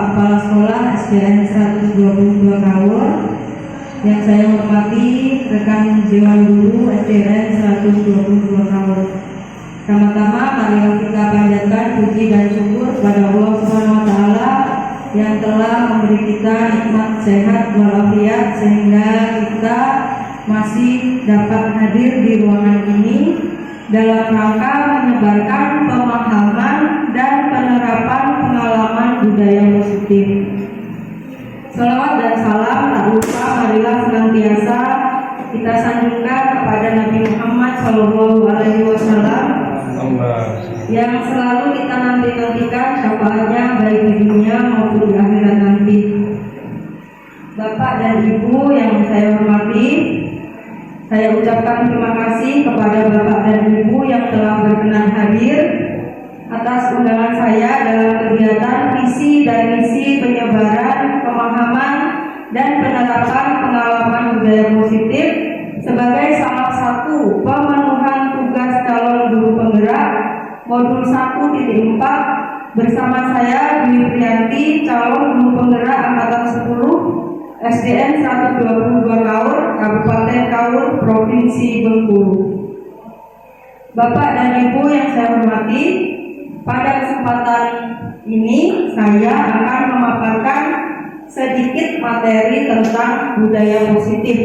Kepala Sekolah SDN 122 Kaur, yang saya hormati rekan Dewan Guru SDN 122 Kaur. Pertama-tama marilah kita panjatkan puji dan syukur kepada Allah SWT yang telah memberi kita nikmat sehat walafiat sehingga kita masih dapat hadir di ruangan ini dalam rangka menyebarkan pemahaman dan penerapan pengalaman budaya positif. Salawat dan salam tak lupa marilah senantiasa kita sanjungkan kepada Nabi Muhammad SAW yang selalu kita nanti-nantikan syafaatnya baik di dunia maupun di akhirat nanti. Bapak dan Ibu yang saya hormati, saya ucapkan terima kasih kepada Bapak dan Ibu yang telah berkenan hadir atas undangan saya dalam kegiatan visi dan misi penyebaran pemahaman dan penerapan pengalaman budaya positif sebagai salah satu pemenuhan tugas calon guru penggerak modul 1.4 bersama saya Dwi Priyanti, calon guru penggerak angkatan 10 SDN 122 Kaur, Kabupaten Kaur, Provinsi Bengkulu. Bapak dan Ibu yang saya hormati, pada kesempatan ini saya akan memaparkan sedikit materi tentang budaya positif.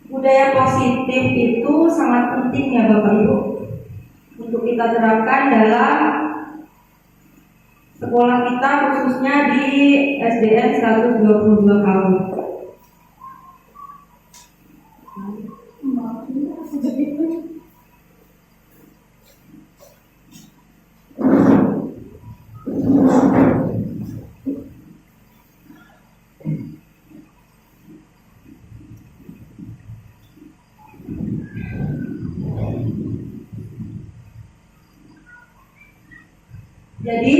Budaya positif itu sangat penting ya Bapak Ibu untuk kita terapkan dalam sekolah kita, khususnya di SDN 122 Kaur. Jadi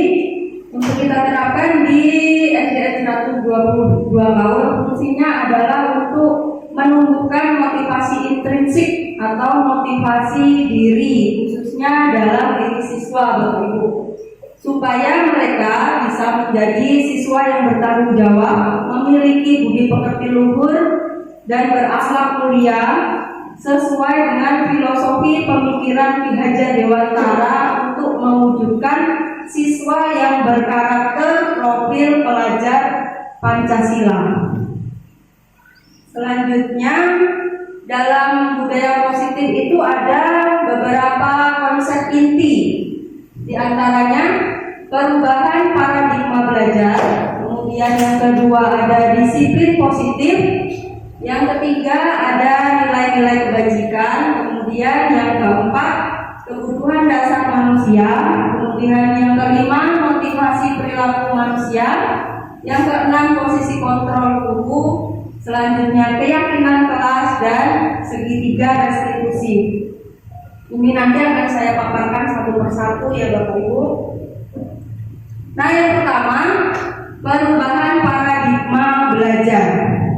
untuk kita terapkan di SDN 122 Kaur, fungsinya adalah untuk menumbuhkan motivasi intrinsik atau motivasi diri, khususnya dalam diri siswa Bapak Ibu, supaya mereka bisa menjadi siswa yang bertanggung jawab, memiliki budi pekerti luhur dan berakhlak mulia sesuai dengan filosofi pemikiran Ki Hajar Dewantara untuk mewujudkan siswa yang berkarakter profil pelajar Pancasila. Selanjutnya, dalam budaya positif itu ada beberapa konsep inti. Di antaranya perubahan paradigma belajar, kemudian yang kedua ada disiplin positif, yang ketiga ada nilai-nilai kebajikan, kemudian yang keempat kebutuhan dasar manusia, kemudian yang kelima motivasi perilaku manusia, yang keenam posisi kontrol tubuh, selanjutnya keyakinan kelas, dan segitiga restitusi. Ini nanti akan saya paparkan satu persatu ya Bapak Ibu. Nah, yang pertama perubahan paradigma belajar.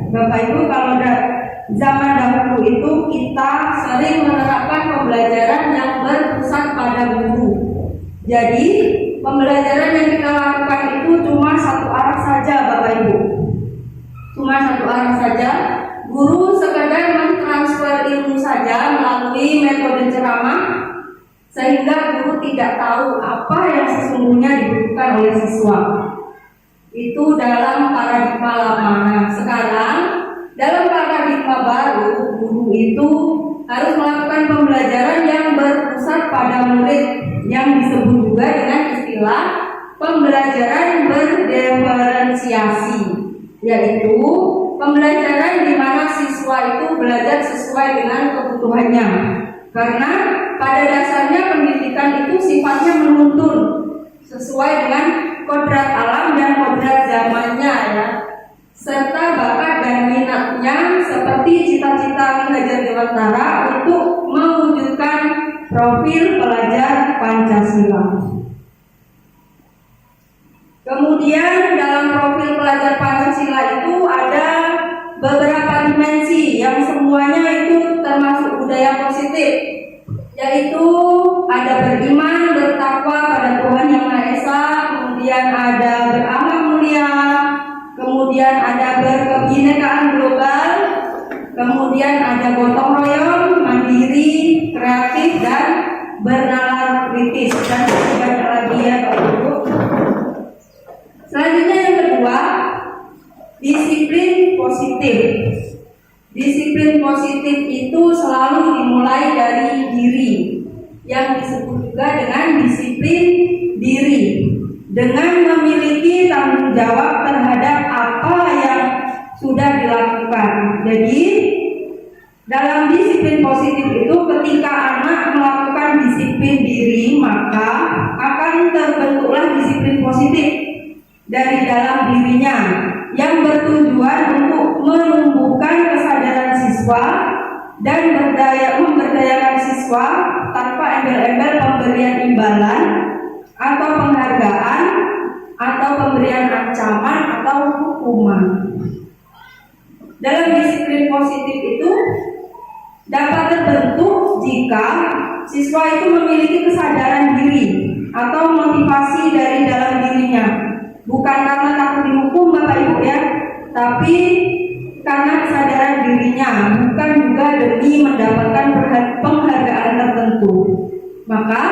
Bapak Ibu, kalau zaman dahulu itu kita sering menerapkan pembelajaran yang berpusat pada guru. Jadi pembelajaran yang kita lakukan itu cuma satu arah saja Bapak Ibu. Cuma satu arah saja. Guru sekadar mentransfer ilmu saja melalui metode ceramah, sehingga guru tidak tahu apa yang sesungguhnya dibutuhkan oleh siswa. Itu dalam paradigma lama. Nah, sekarang dalam paradigma baru, guru itu harus melakukan pembelajaran yang berpusat pada murid, yang disebut juga dengan istilah pembelajaran berdiferensiasi, yaitu pembelajaran di mana siswa itu belajar sesuai dengan kebutuhannya. Karena pada dasarnya pendidikan itu sifatnya menuntun sesuai dengan kodrat alam dan kodrat zamannya ya, serta bakat dan minatnya, seperti cita-cita Ki Hajar Dewantara untuk mewujudkan profil pelajar Pancasila. Kemudian dalam profil pelajar Pancasila itu ada beberapa dimensi yang semuanya itu termasuk budaya positif, yaitu ada beriman, bertakwa pada Tuhan Yang Maha Esa, kemudian ada berakhlak mulia, kemudian ada berkebinekaan global, kemudian ada gotong royong, mandiri, kreatif, dan bernalar kritis, dan banyak lagi ya Bapak Ibu. Selanjutnya yang kedua, disiplin positif. Disiplin positif itu selalu dimulai dari diri, yang disebut juga dengan disiplin diri, dengan memiliki tanggung jawab terhadap apa yang sudah dilakukan. Jadi dalam disiplin positif itu, ketika anak melakukan disiplin diri, maka akan terbentuklah disiplin positif dari dalam dirinya, yang bertujuan untuk menumbuhkan kesadaran siswa dan memberdayakan siswa tanpa embel-embel pemberian imbalan atau penghargaan atau pemberian ancaman atau hukuman. Dalam disiplin positif itu dapat terbentuk jika siswa itu memiliki kesadaran diri atau motivasi dari dalam dirinya, bukan karena takut dihukum Bapak Ibu ya, tapi karena kesadaran dirinya, bukan juga demi mendapatkan penghargaan tertentu. Maka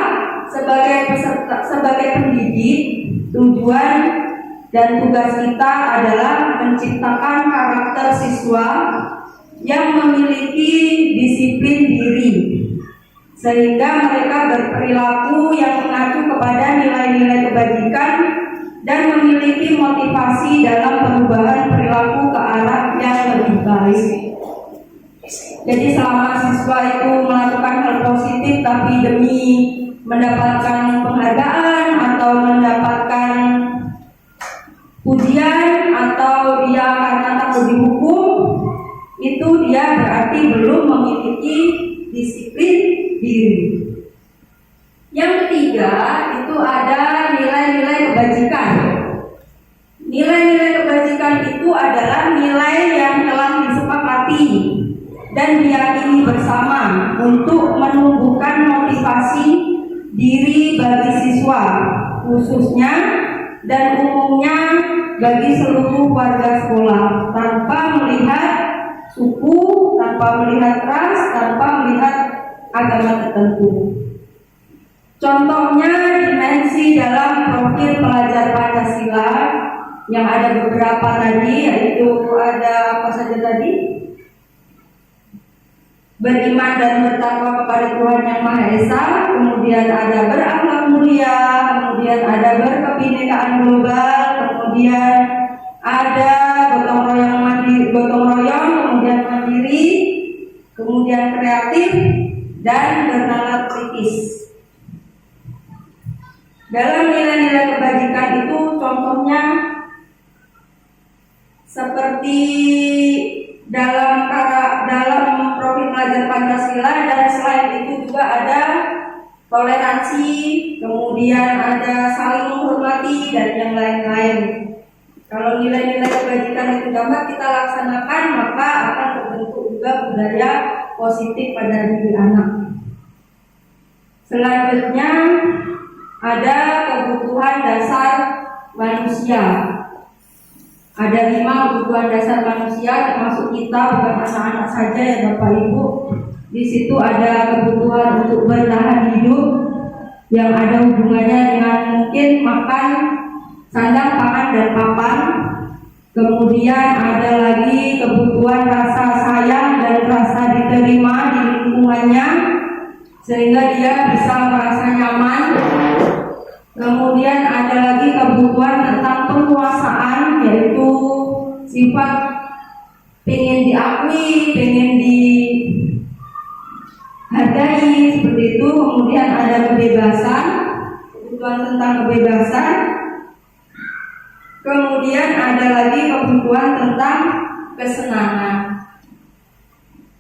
sebagai pendidik, tujuan dan tugas kita adalah menciptakan karakter siswa yang memiliki disiplin diri, sehingga mereka berperilaku yang mengacu kepada nilai-nilai kebajikan dan memiliki motivasi dalam perubahan perilaku ke arah yang lebih baik. Jadi selama siswa itu melakukan hal positif tapi demi mendapatkan penghargaan atau mendapatkan pujian, atau dia karena takut dihukum, itu dia berarti belum memiliki disiplin diri. Yang ketiga itu ada nilai-nilai kebajikan. Nilai-nilai kebajikan itu adalah nilai yang telah disepakati dan diyakini bersama untuk menumbuhkan motivasi diri bagi siswa, khususnya dan umumnya bagi seluruh warga sekolah, tanpa melihat suku, tanpa melihat ras, tanpa melihat agama tertentu. Contohnya dimensi dalam profil pelajar Pancasila yang ada beberapa tadi, yaitu ada apa saja tadi? Beriman dan bertakwa kepada Tuhan Yang Maha Esa, kemudian ada berakhlak mulia, kemudian ada berkebinekaan global, kemudian ada gotong royong, kemudian mandiri, kemudian kreatif, dan bernalar kritis. Dalam nilai-nilai kebajikan itu contohnya seperti dalam profil pelajar Pancasila, dan selain itu juga ada toleransi, kemudian ada saling menghormati, dan yang lain-lain. Kalau nilai-nilai kebajikan itu dapat kita laksanakan, maka akan terbentuk juga budaya positif pada diri anak. Selanjutnya ada kebutuhan dasar manusia. Ada 5 kebutuhan dasar manusia, termasuk kita, bukan anak-anak saja ya Bapak Ibu. Di situ ada kebutuhan untuk bertahan hidup yang ada hubungannya dengan mungkin makan, sandang, pangan, dan papan. Kemudian ada lagi kebutuhan rasa sayang dan rasa diterima di lingkungannya, sehingga dia bisa merasa nyaman. Kemudian ada lagi kebutuhan tentang penguasaan, yaitu sifat pengen diakui, pengen dihargai, seperti itu. Kemudian ada kebebasan, kebutuhan tentang kebebasan. Kemudian ada lagi kebutuhan tentang kesenangan.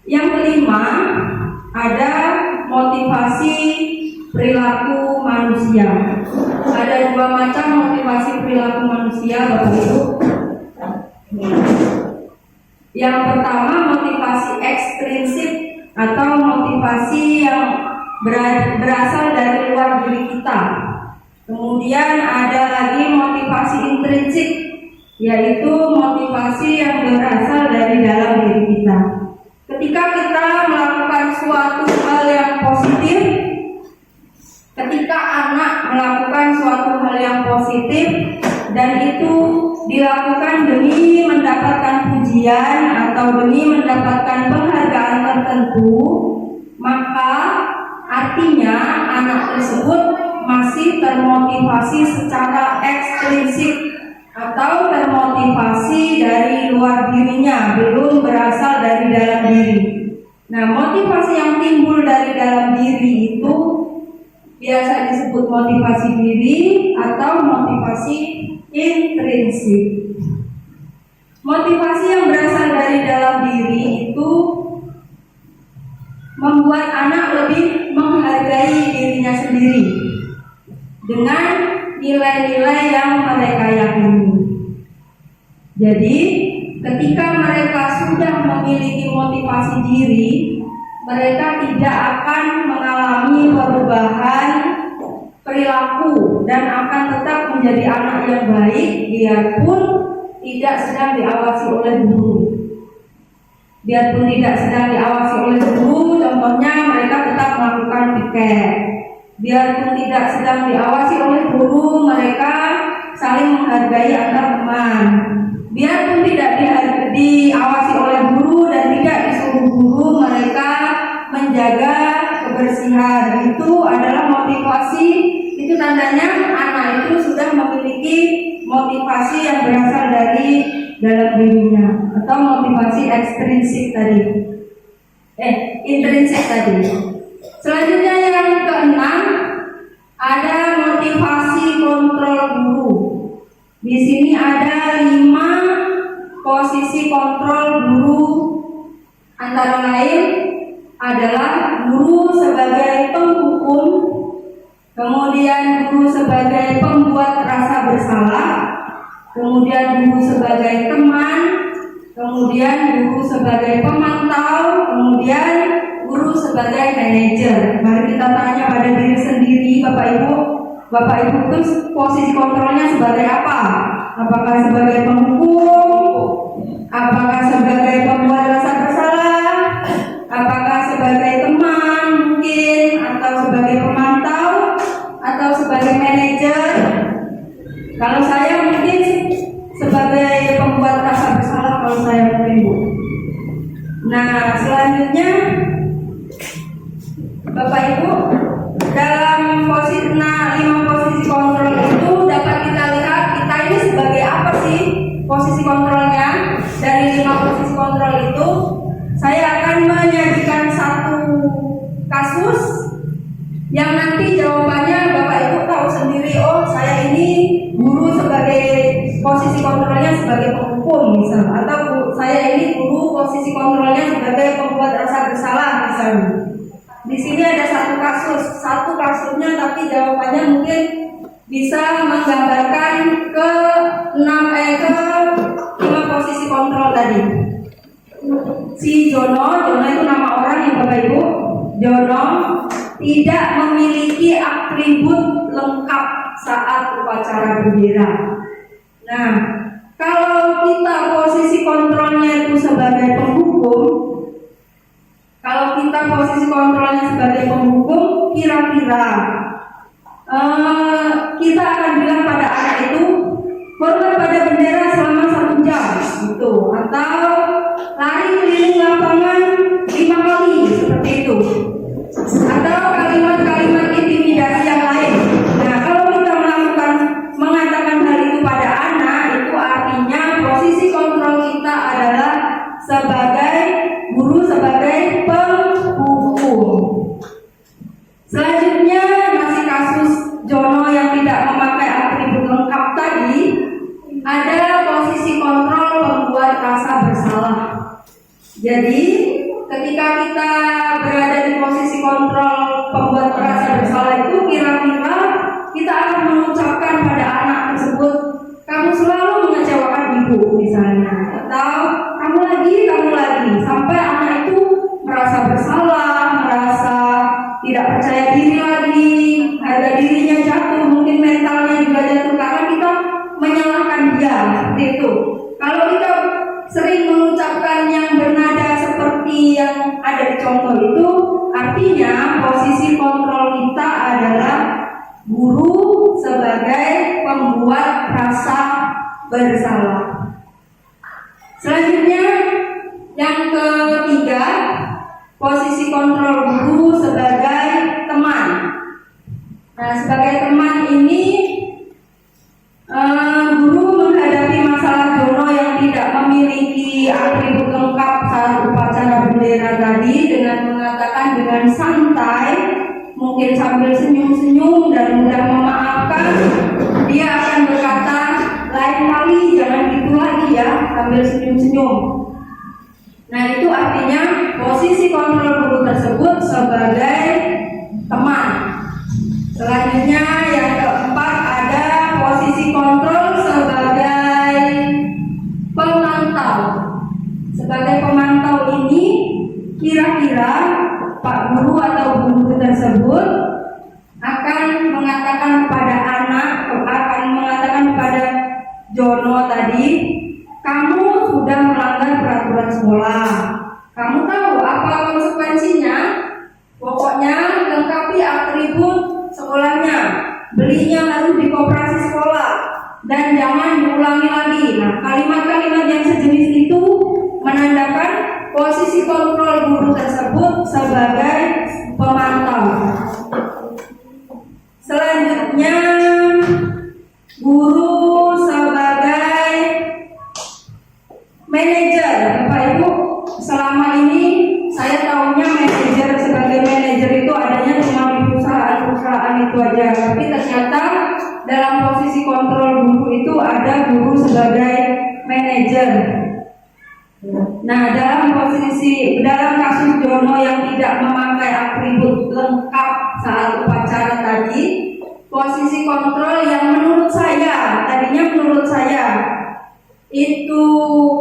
Yang kelima ada motivasi perilaku manusia. Ada 2 macam motivasi perilaku manusia Bapak Ibu. Yang pertama motivasi ekstrinsik atau motivasi yang berasal dari luar diri kita. Kemudian ada lagi motivasi ekstrinsik, yaitu motivasi yang berasal dari dalam diri kita. Ketika kita melakukan suatu hal yang positif, ketika anak melakukan suatu hal yang positif dan itu dilakukan demi mendapatkan pujian atau demi mendapatkan penghargaan tertentu, maka artinya anak tersebut masih termotivasi secara ekstrinsik atau termotivasi dari luar dirinya, belum berasal dari dalam diri. Nah, motivasi yang timbul dari dalam diri itu biasa disebut motivasi diri atau motivasi intrinsik. Motivasi yang berasal dari dalam diri itu membuat anak lebih menghargai dirinya sendiri dengan nilai-nilai yang mereka yakini. Jadi, ketika mereka sudah memiliki motivasi diri, mereka tidak akan mengalami perubahan perilaku dan akan tetap menjadi anak yang baik biarpun tidak sedang diawasi oleh guru. Biarpun tidak sedang diawasi oleh guru, contohnya mereka tetap melakukan piket. Biarpun tidak sedang diawasi oleh guru, mereka saling menghargai antar teman. Biarpun tidak diawasi oleh guru dan tidak disuruh guru, mereka menjaga kebersihan. Itu adalah motivasi. Itu tandanya anak itu sudah memiliki motivasi yang berasal dari dalam dirinya atau motivasi ekstrinsik tadi. Intrinsik tadi. Selanjutnya yang keenam, ada motivasi kontrol guru. Di sini ada 5 posisi kontrol guru, antara lain adalah guru sebagai penghukum, kemudian guru sebagai pembuat rasa bersalah, kemudian guru sebagai teman, kemudian guru sebagai pemantau, kemudian guru sebagai manajer. Mari kita tanya pada diri sendiri, Bapak Ibu. Bapak Ibu itu posisi kontrolnya sebagai apa? Apakah sebagai penghukum? Apakah sebagai pembuat rasa bersalah? Apakah sebagai teman mungkin? Atau sebagai pemantau? Atau sebagai manajer? Kalau saya mungkin sebagai pembuat rasa bersalah, kalau saya mungkin Bu. Nah, selanjutnya Bapak Ibu, dalam posisi 5 posisi kontrol itu dapat kita lihat kita ini sebagai apa sih posisi kontrolnya. Dari 5 posisi kontrol itu saya akan menyajikan satu kasus yang nanti jawabannya Bapak Ibu tahu sendiri. Oh, saya ini guru sebagai posisi kontrolnya sebagai penghukum misal, atau saya ini guru posisi kontrolnya sebagai pembuat rasa bersalah misalnya. Di sini ada satu kasusnya, tapi jawabannya mungkin bisa menggambarkan ke 5 posisi kontrol tadi. Si Jono itu nama orang yang Bapak Ibu. Jono tidak memiliki atribut lengkap saat upacara bendera. Nah, kalau kita posisi kontrolnya itu sebagai penghukum, kira-kira kita akan bilang pada anak itu hormat pada bendera selama 1 jam gitu, atau lari keliling lapangan 5 kali seperti itu, atau kalimat-kalimat intimidasi yang lain. Nah, kalau kita mengatakan hal itu pada anak, itu artinya posisi kontrol kita adalah sebagai guru, sebagai penghukum. Selanjutnya masih kasus Jono yang tidak memakai atribut lengkap tadi, ada posisi kontrol pembuat rasa bersalah. Jadi ketika kita berada di posisi kontrol pembuat rasa bersalah itu, kira-kira kita akan mengucapkan pada anak tersebut, kamu selalu mengecewakan ibu misalnya, atau kamu lagi, sampai anak itu merasa bersalah, merasa tidak percaya diri lagi, harga dirinya jatuh, mungkin mentalnya juga jatuh karena kita menyalahkan dia membuat rasa bersalah. Selanjutnya yang ketiga, posisi kontrol guru sebagai teman. Nah, sebagai teman ini guru menghadapi masalah Jono yang tidak memiliki atribut lengkap saat upacara bendera tadi dengan mengatakan dengan santai, mungkin sambil senyum-senyum dan mudah memaafkan, dia akan berkata, lain kali jangan gitu lagi ya, sambil senyum-senyum. Nah, itu artinya posisi kontrol guru tersebut sebagai teman. Selanjutnya yang keempat ada posisi kontrol sebagai pemantau. Sebagai pemantau ini kira-kira Pak Guru atau guru tersebut akan mengatakan kepada anak, akan mengatakan kepada Jono tadi, kamu sudah melanggar peraturan sekolah. Kamu tahu apa konsekuensinya? Pokoknya lengkapi atribut sekolahnya, belinya harus di koperasi sekolah, dan jangan diulangi lagi. Nah, kalimat-kalimat yang sejenis itu menandakan posisi kontrol guru tersebut sebagai pemantau. Selanjutnya, guru sebagai manajer. Bapak Ibu, selama ini saya tahunya manajer sebagai manajer itu adanya cuma di perusahaan itu aja. Tapi ternyata dalam posisi kontrol guru itu ada guru sebagai manajer. Nah, dalam kasus Jono yang tidak memakai atribut lengkap saat upacara tadi, posisi kontrol yang menurut saya itu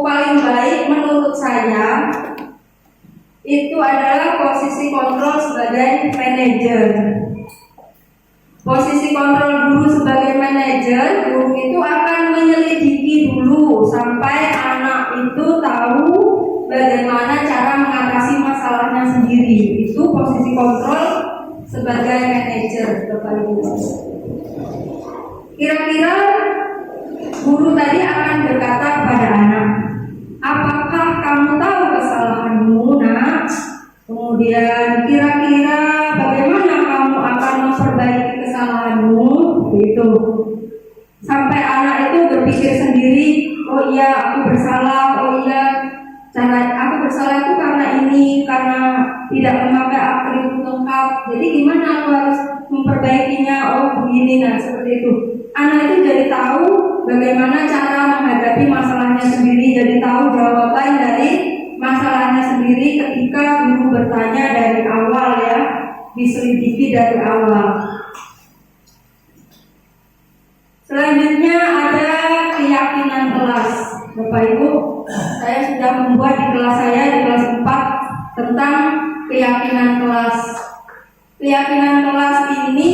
paling baik menurut saya itu adalah posisi kontrol sebagai manajer. Posisi kontrol guru sebagai manajer, guru itu akan menyelidiki dulu sampai anak itu tahu bagaimana cara mengatasi masalahnya sendiri. Itu posisi kontrol sebagai manajer, Bapak Ibu. Kira-kira guru tadi akan berkata kepada anak, apakah kamu tahu kesalahanmu, nak? Kemudian kira-kira bagaimana kamu akan memperbaiki kesalahanmu? Gitu. Sampai anak itu berpikir sendiri, oh iya aku bersalah, oh iya aku bersalah itu karena ini, karena tidak memakai atribut lengkap. Jadi gimana aku harus memperbaikinya? Oh begini, nah seperti itu. Anak itu jadi tahu bagaimana cara menghadapi masalahnya sendiri, jadi tahu jawaban dari masalahnya sendiri ketika guru bertanya dari awal ya, diselidiki dari awal. Selanjutnya ada keyakinan kelas. Bapak Ibu, saya sudah membuat di kelas saya di kelas 4 tentang keyakinan kelas. Keyakinan kelas ini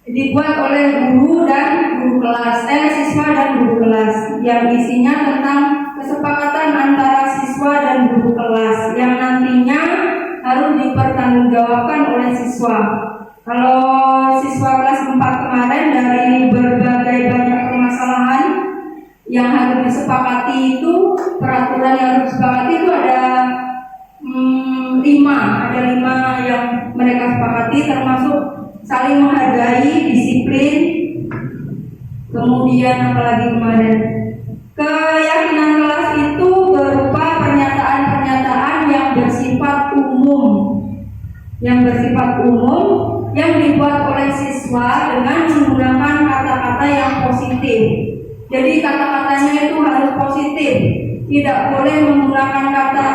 dibuat oleh guru dan guru kelas, siswa dan guru kelas, yang isinya tentang kesepakatan antara siswa dan guru kelas yang nantinya harus dipertanggungjawabkan oleh siswa. Kalau siswa kelas 4 kemarin dari berbagai banyak permasalahan yang harus disepakati itu, peraturan yang harus disepakati itu ada 5 yang mereka sepakati, termasuk saling menghargai, disiplin, kemudian apalagi kemarin keyakinan kelas itu berupa pernyataan-pernyataan yang bersifat umum yang dibuat oleh siswa dengan menggunakan kata-kata yang positif. Jadi kata-katanya itu harus positif, tidak boleh menggunakan kata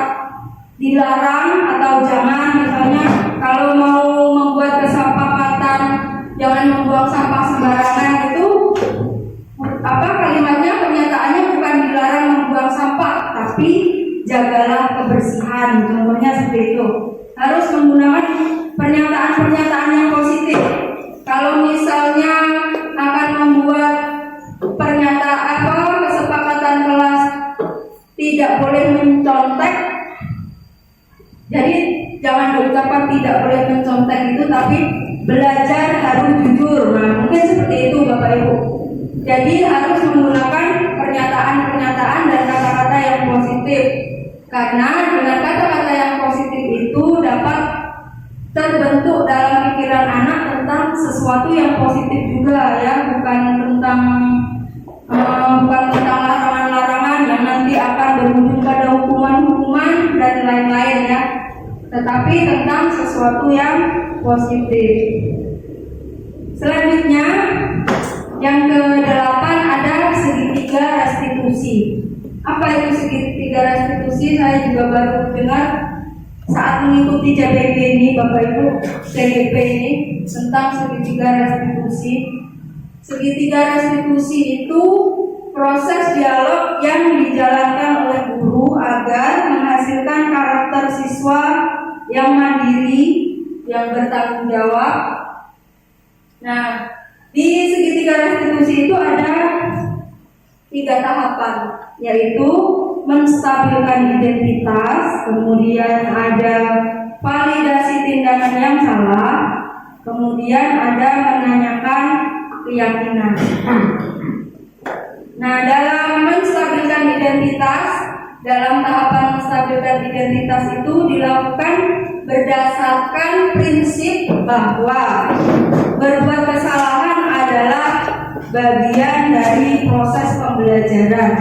dilarang atau jangan. Misalnya kalau mau membuat kesepakatan jangan membuang sampah sembarangan, itu kalimatnya, pernyataannya bukan dilarang membuang sampah, tapi jagalah kebersihan, contohnya seperti itu. Harus menggunakan pernyataan-pernyataan yang positif. Kalau misalnya akan membuat kesepakatan kelas tidak boleh mencontek, jadi jangan diucapkan tidak boleh mencontek itu, tapi belajar harus jujur. Nah, mungkin seperti itu Bapak Ibu. Jadi harus menggunakan pernyataan-pernyataan dan kata-kata yang positif. Karena dengan kata-kata yang positif itu dapat terbentuk dalam pikiran anak tentang sesuatu yang positif juga ya, bukan tentang larangan-larangan yang nanti akan berujung pada hukuman-hukuman dan lain-lain ya, tetapi tentang sesuatu yang positif. Selanjutnya yang ke-8 ada segitiga restitusi. Apa itu segitiga restitusi? Saya juga baru dengar saat mengikuti JPG ini Bapak Ibu, CGP ini tentang segitiga restitusi. Segitiga restitusi itu proses dialog yang dijalankan oleh guru agar menghasilkan karakter siswa yang mandiri, yang bertanggung jawab. Nah, di segitiga restitusi itu ada 3 tahapan, yaitu menstabilkan identitas, kemudian ada validasi tindakan yang salah, kemudian ada menanyakan keyakinan. Nah, dalam menstabilkan identitas, dalam tahapan menstabilkan identitas itu dilakukan berdasarkan prinsip bahwa berbuat kesalahan adalah bagian dari proses pembelajaran.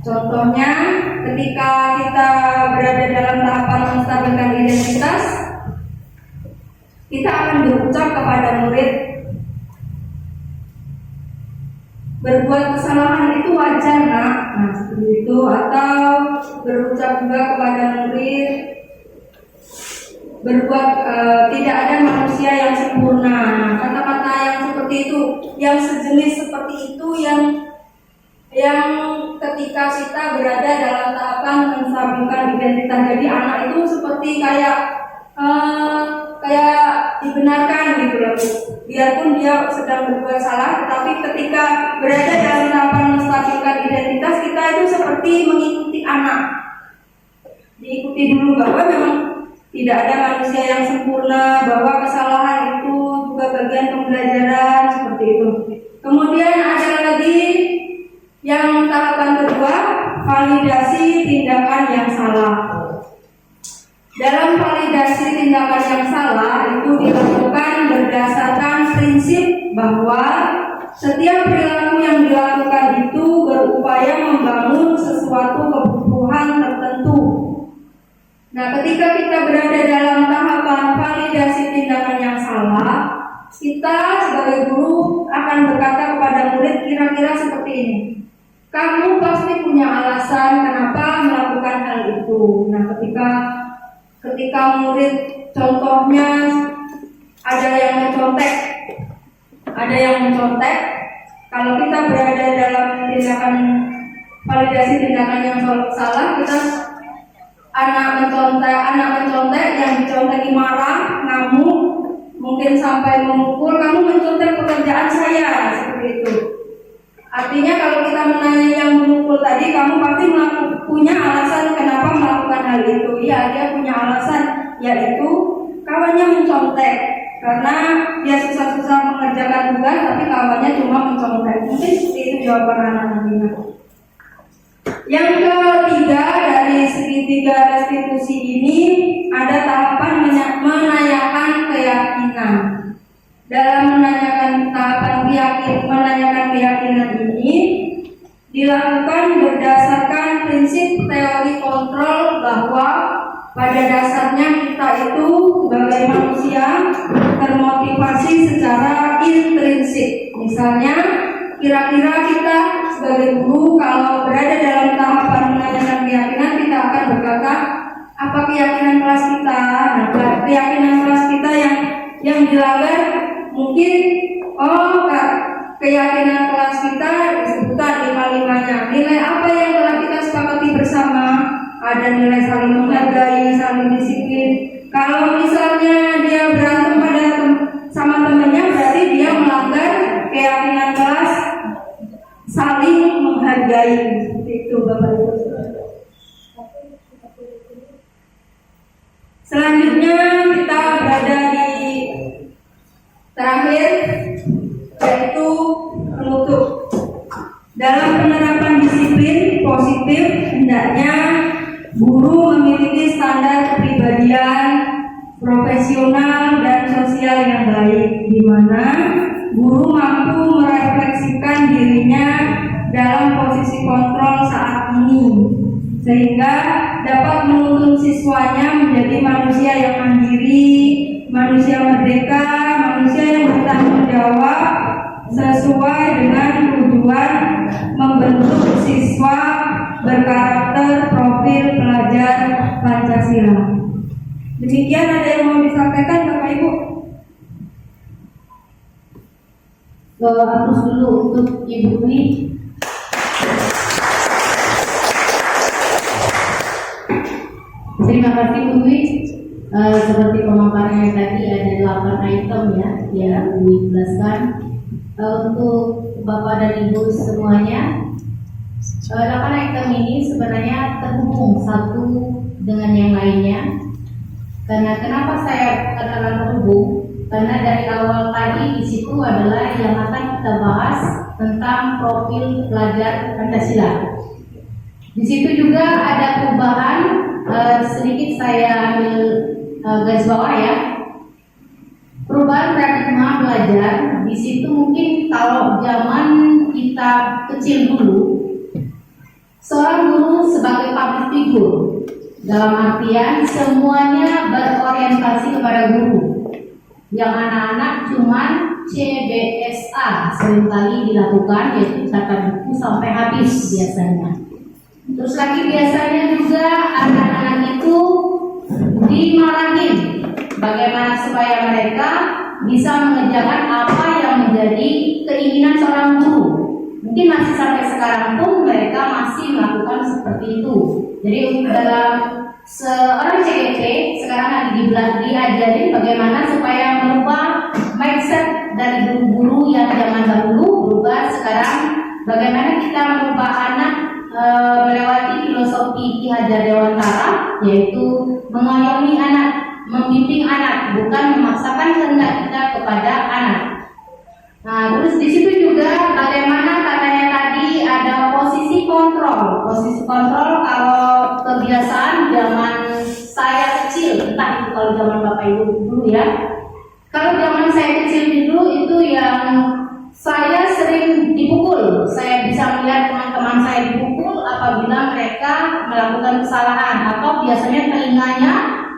Contohnya, ketika kita berada dalam tahapan menstabilkan identitas, kita akan berucap kepada murid, berbuat kesalahan itu wajar nak, nah seperti itu. Atau berucap juga kepada murid, berbuat tidak ada manusia yang sempurna. Nah, kata-kata yang seperti itu, yang sejenis seperti itu, yang ketika kita berada dalam tahapan menstabilkan identitas, jadi anak itu seperti kayak dibenarkan gitu loh, biarpun dia sedang berbuat salah, tetapi ketika berada dalam tahapan menstabilkan identitas, kita itu seperti mengikuti anak, diikuti dulu bahwa memang tidak ada manusia yang sempurna, bahwa kesalahan itu juga bagian pembelajaran, seperti itu. Kemudian ada lagi yang tahapan kedua, validasi tindakan yang salah. Dalam validasi tindakan yang salah itu dilakukan berdasarkan prinsip bahwa setiap perilaku yang dilakukan itu berupaya membangun sesuatu kebutuhan tertentu. Nah, ketika kita berada dalam tahapan validasi tindakan yang salah, kita sebagai guru akan berkata kepada murid kira-kira seperti ini. Kamu pasti punya alasan kenapa melakukan hal itu. Nah, ketika murid contohnya ada yang mencontek, kalau kita berada dalam tindakan validasi tindakan yang salah, kita anak mencontek yang diconteki marah, ngamuk, mungkin sampai memukul, kamu mencontek pekerjaan saya, seperti itu. Artinya kalau kita menanya yang memukul tadi, kamu pasti punya alasan kenapa melakukan hal itu. Ya, dia punya alasan, yaitu kawannya mencontek karena dia susah-susah mengerjakan tugas, tapi kawannya cuma mencontek. Mungkin seperti itu jawaban anak nantinya. Yang ketiga dari segitiga restitusi ini ada tahapan menanyakan keyakinan. Dalam menanyakan keyakinan ini dilakukan berdasarkan prinsip teori kontrol bahwa pada dasarnya kita itu sebagai manusia termotivasi secara intrinsik. Misalnya, kira-kira kita sebagai guru kalau berada dalam tahapan menanyakan keyakinan, kita akan berkata, apa keyakinan kelas kita? Nah, keyakinan kelas kita yang dilanggar mungkin, keyakinan kelas kita disebutkan 5-5-nya. Nilai apa yang telah kita sepakati bersama? Ada nilai saling menghargai, saling disiplin. Kalau misalnya dia berantem sama temannya, berarti dia melanggar keyakinan kelas saling menghargai. Itu Bapak Ibu. Selanjutnya kita berada di Terakhir, yaitu penutup. Dalam penerapan disiplin positif, hendaknya guru memiliki standar kepribadian profesional dan sosial yang baik, di mana guru mampu merefleksikan dirinya dalam posisi kontrol saat ini, sehingga dapat menuntun siswanya menjadi manusia yang mandiri, manusia merdeka, manusia yang bertanggung jawab sesuai dengan tujuan membentuk siswa berkarakter profil pelajar Pancasila. Demikian, ada yang mau disampaikan Bapak Ibu? Hapus dulu untuk Ibu Dwi. Terima kasih Bu Dwi. Seperti pemaparannya tadi ada 8 item ya yang dijelaskan. Untuk Bapak dan Ibu semuanya, 8 item ini sebenarnya terhubung satu dengan yang lainnya. Karena kenapa saya katakan terhubung? Karena dari awal tadi di situ adalah yang akan kita bahas tentang profil pelajar Pancasila. Di situ juga ada perubahan, sedikit saya ambil garis bawah ya. Perubahan paradigma belajar di situ mungkin kalau zaman kita kecil dulu, seorang guru sebagai public figure dalam artian semuanya berorientasi kepada guru. Yang anak-anak cuman CBSA seringkali dilakukan, yaitu catat buku sampai habis biasanya. Terus lagi biasanya juga anak-anak itu dimarahin bagaimana supaya mereka bisa mengerjakan apa yang menjadi keinginan seorang guru. Mungkin masih sampai sekarang pun mereka masih melakukan seperti itu. Jadi dalam seorang CGP sekarang lagi diajarin bagaimana supaya merubah mindset dari guru-guru yang zaman dahulu berubah sekarang bagaimana kita merubah anak melewati filosofi Ki Hajar Dewantara, yaitu mengayomi anak, membimbing anak, bukan memaksakan kehendak kita kepada anak. Nah, terus di situ juga bagaimana katanya tadi ada posisi kontrol. Posisi kontrol kalau kebiasaan zaman saya kecil, entah itu kalau zaman Bapak Ibu dulu ya. Kalau zaman saya kecil dulu itu yang saya sering dipukul. Saya bisa melihat teman-teman saya dipukul apabila mereka melakukan kesalahan, atau biasanya telinganya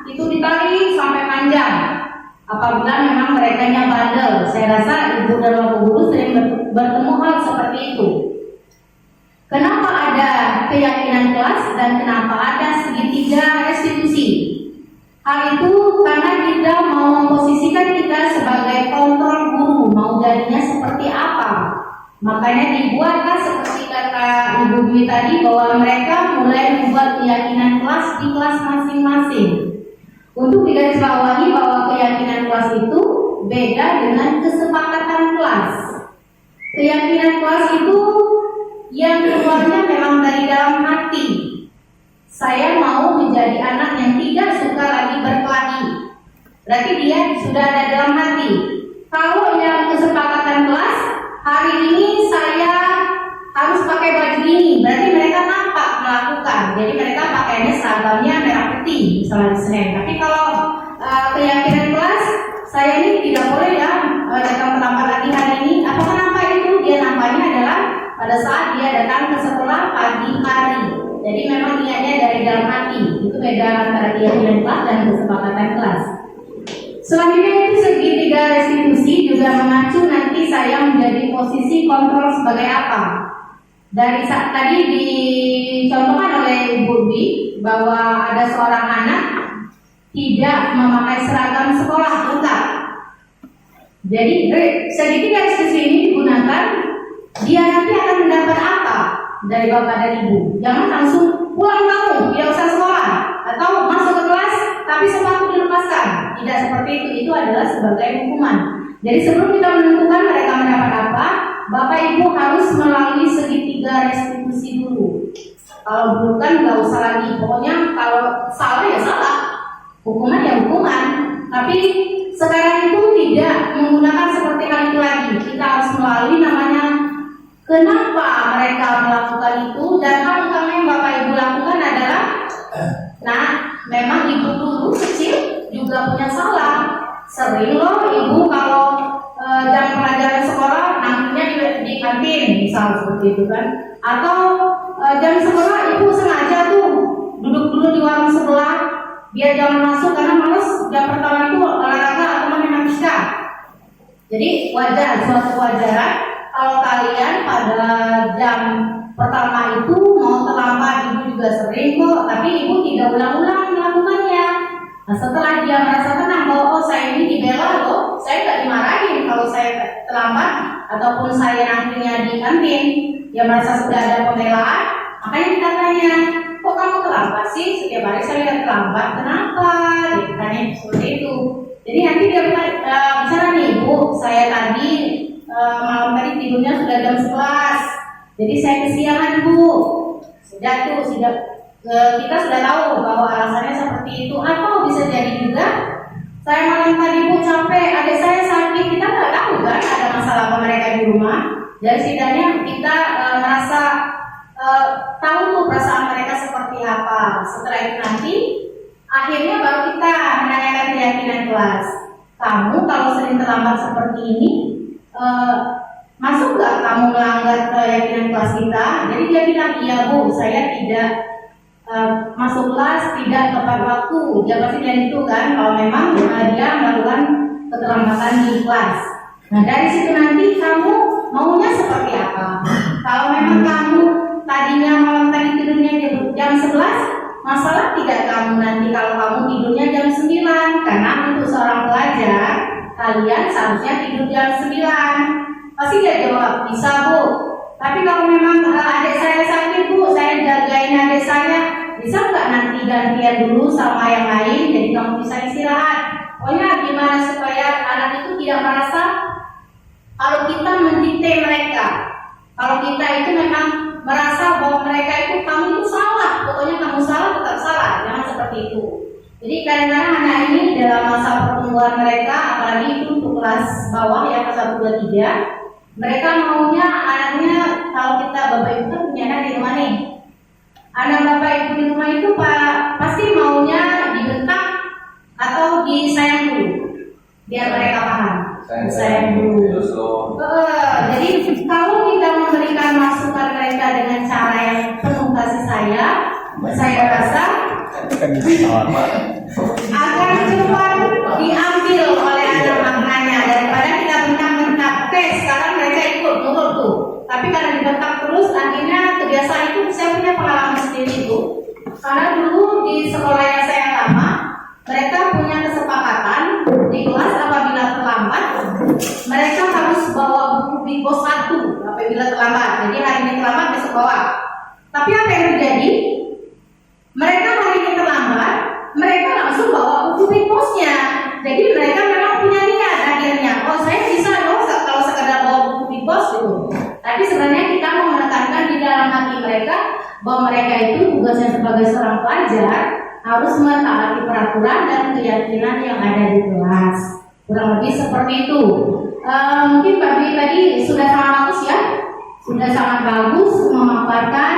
itu ditarik sampai panjang apabila memang mereka bandel. Saya rasa ibu dan bapak guru sering bertemu hal seperti itu. Kenapa ada keyakinan kelas dan kenapa ada segitiga restitusi? Hal itu karena kita mau memposisikan kita sebagai kontrol guru, mau jadinya seperti apa. Makanya dibuatlah seperti kata Ibu Dwi tadi bahwa mereka mulai membuat keyakinan kelas di kelas masing-masing. Untuk digarisbawahi bahwa keyakinan kelas itu beda dengan kesepakatan kelas. Keyakinan kelas itu yang keluarnya memang dari dalam hati. Saya mau menjadi anak yang tidak suka lagi berkelahi. Berarti dia sudah ada dalam hati. Kalau yang kesepakatan kelas, hari ini saya harus pakai baju ini, berarti mereka nampak melakukan. Jadi mereka pakainya seragamnya merah putih, misalnya di Senin. Tapi kalau keyakinan kelas, saya ini tidak boleh ya datang terlambat lagi hari ini. Apakah nampak itu? Dia nampaknya adalah pada saat dia datang ke sekolah pagi hari. Jadi memang niatnya dari dalam hati. Itu beda antara keyakinan kelas dan kesepakatan kelas. Selanjutnya itu segitiga restitusi juga mengacu nanti saya menjadi posisi kontrol sebagai apa. Dari saat tadi dicontohkan oleh Ibu Dwi bahwa ada seorang anak tidak memakai seragam sekolah lengkap. Jadi segitiga restitusi ini digunakan, dia nanti akan mendapat apa dari bapak dan ibu. Jangan langsung pulang kamu, tidak usah sekolah, atau masuk ke kelas tapi sepatu dilepaskan. Tidak seperti itu. Itu adalah sebagai hukuman. Jadi sebelum kita menentukan mereka mendapat apa, bapak ibu harus melalui segitiga restitusi dulu. Kalau dulu kan nggak usah lagi, pokoknya kalau salah ya salah, hukuman ya hukuman. Tapi sekarang itu tidak menggunakan seperti hal itu lagi. Kita harus melalui namanya kenapa mereka melakukan itu, dan hal utama yang Bapak Ibu lakukan adalah, nah, memang ibu dulu kecil juga punya salah. Sering loh ibu kalau jam pelajaran sekolah nantinya di kantin, misal seperti itu kan, atau jam sekolah ibu sengaja tuh duduk dulu di warung sebelah biar jangan masuk karena males jam pertama itu olahraga atau main matematika. Jadi wajar, suatu kewajaran kalau kalian pada jam pertama itu mau terlambat. Ibu juga sering kok, tapi ibu tidak ulang-ulang melakukannya. Nah, setelah dia merasa tenang bahwa oh saya ini dibela loh, saya nggak dimarahin kalau saya terlambat ataupun saya nantinya di kantin, dia merasa sudah ada pembelaan. Makanya kita tanya, kok kamu terlambat sih? Setiap hari saya lihat terlambat, kenapa? Gitu kan, seperti itu. Jadi nanti dia bicara nih, Bu, saya tadi malam tadi tidurnya sudah jam 11, jadi saya kesiangan, Bu. Sudah tuh, kita sudah tahu bahwa alasannya seperti itu. Atau bisa jadi juga saya malam tadi Bu capek, adik saya sakit, kita nggak tahu kan ada masalah apa mereka di rumah. Jadi setidaknya kita merasa tahu tuh perasaan mereka seperti apa. Setelah itu nanti akhirnya baru kita menanyakan keyakinan kelas. Kamu kalau sering terlambat seperti ini, masuk nggak kamu melanggar keyakinan kelas kita? Jadi dia bilang, iya Bu, saya tidak masuk kelas, tidak tepat waktu. Dia pasti bilang itu kan, kalau memang dia melakukan keterlambatan di kelas. Nah dari situ nanti kamu maunya seperti apa? Kalau memang kamu tadinya malam tadi tidurnya jam 11, masalah tidak kamu nanti kalau kamu tidurnya jam 9? Karena untuk seorang pelajar, kalian seharusnya tidur jam 9. Pasti dia jawab, bisa Bu. Tapi kalau memang adik saya sakit Bu, saya jagain adik saya, bisa nggak nanti gantian dulu sama yang lain, jadi kamu bisa istirahat. Pokoknya gimana supaya anak itu tidak merasa kalau kita mendikte mereka. Kalau kita itu memang merasa bahwa mereka itu kamu itu salah, pokoknya kamu salah tetap salah, jangan seperti itu. Jadi kadang-kadang anak ini dalam masa pertumbuhan mereka, apalagi itu untuk kelas bawah ya, kelas 1, 2, 3, mereka maunya anaknya, kalau kita bapak ibu kan punya anak di rumah nih, anak bapak ibu di rumah itu pasti maunya dibentak atau disayang dulu, biar mereka paham. Sayang dulu. Jadi kalau kita memberikan masukan mereka dengan cara yang penuh kasih sayang, saya rasa akan cepat diambil oleh anak maknanya daripada kita bentak-bentak. Sekarang mereka ikut nurut tuh. Tapi karena dibentak terus, akhirnya kebiasaan itu saya punya pengalaman sendiri itu. Karena dulu di sekolah yang saya lama, mereka punya kesepakatan di kelas apabila terlambat, mereka harus bawa buku Big Boss 1 apabila terlambat. Jadi hari ini terlambat, besok bawa. Tapi apa yang terjadi? Mereka hari ini terlambat, mereka langsung bawa buku Big Boss-nya. Jadi mereka memang punya niat akhirnya, oh saya bisa loh kalau sekadar bawa buku Big Boss gitu. Tapi sebenarnya kita mau menekankan di dalam hati mereka bahwa mereka itu tugasnya sebagai seorang pelajar harus mentaati peraturan dan keyakinan yang ada di kelas. Kurang lebih seperti itu. Mungkin Pak Dwi tadi sudah sangat bagus ya, sudah sangat bagus memaparkan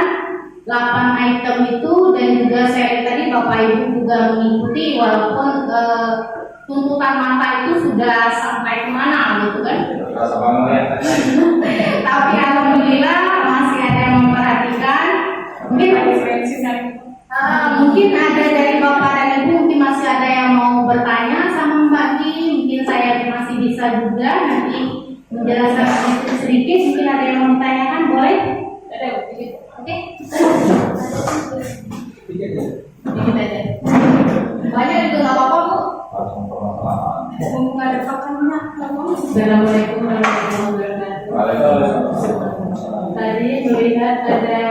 8 item itu, dan juga saya lihat tadi Bapak Ibu juga mengikuti walaupun tuntutan mata itu sudah sampai kemana gitu kan. Tapi alhamdulillah masih ada yang memperhatikan. Mungkin ada dari Bapak dan Ibu, mungkin masih ada yang mau bertanya sama Mbak Di. Mungkin saya masih bisa juga nanti menjelaskan sedikit. Mungkin ada yang mau ditanyakan, boleh? Oke. Banyak juga nggak apa-apa Bu. Nggak ada pakannya. Assalamualaikum warahmatullahi wabarakatuh. Tadi melihat ada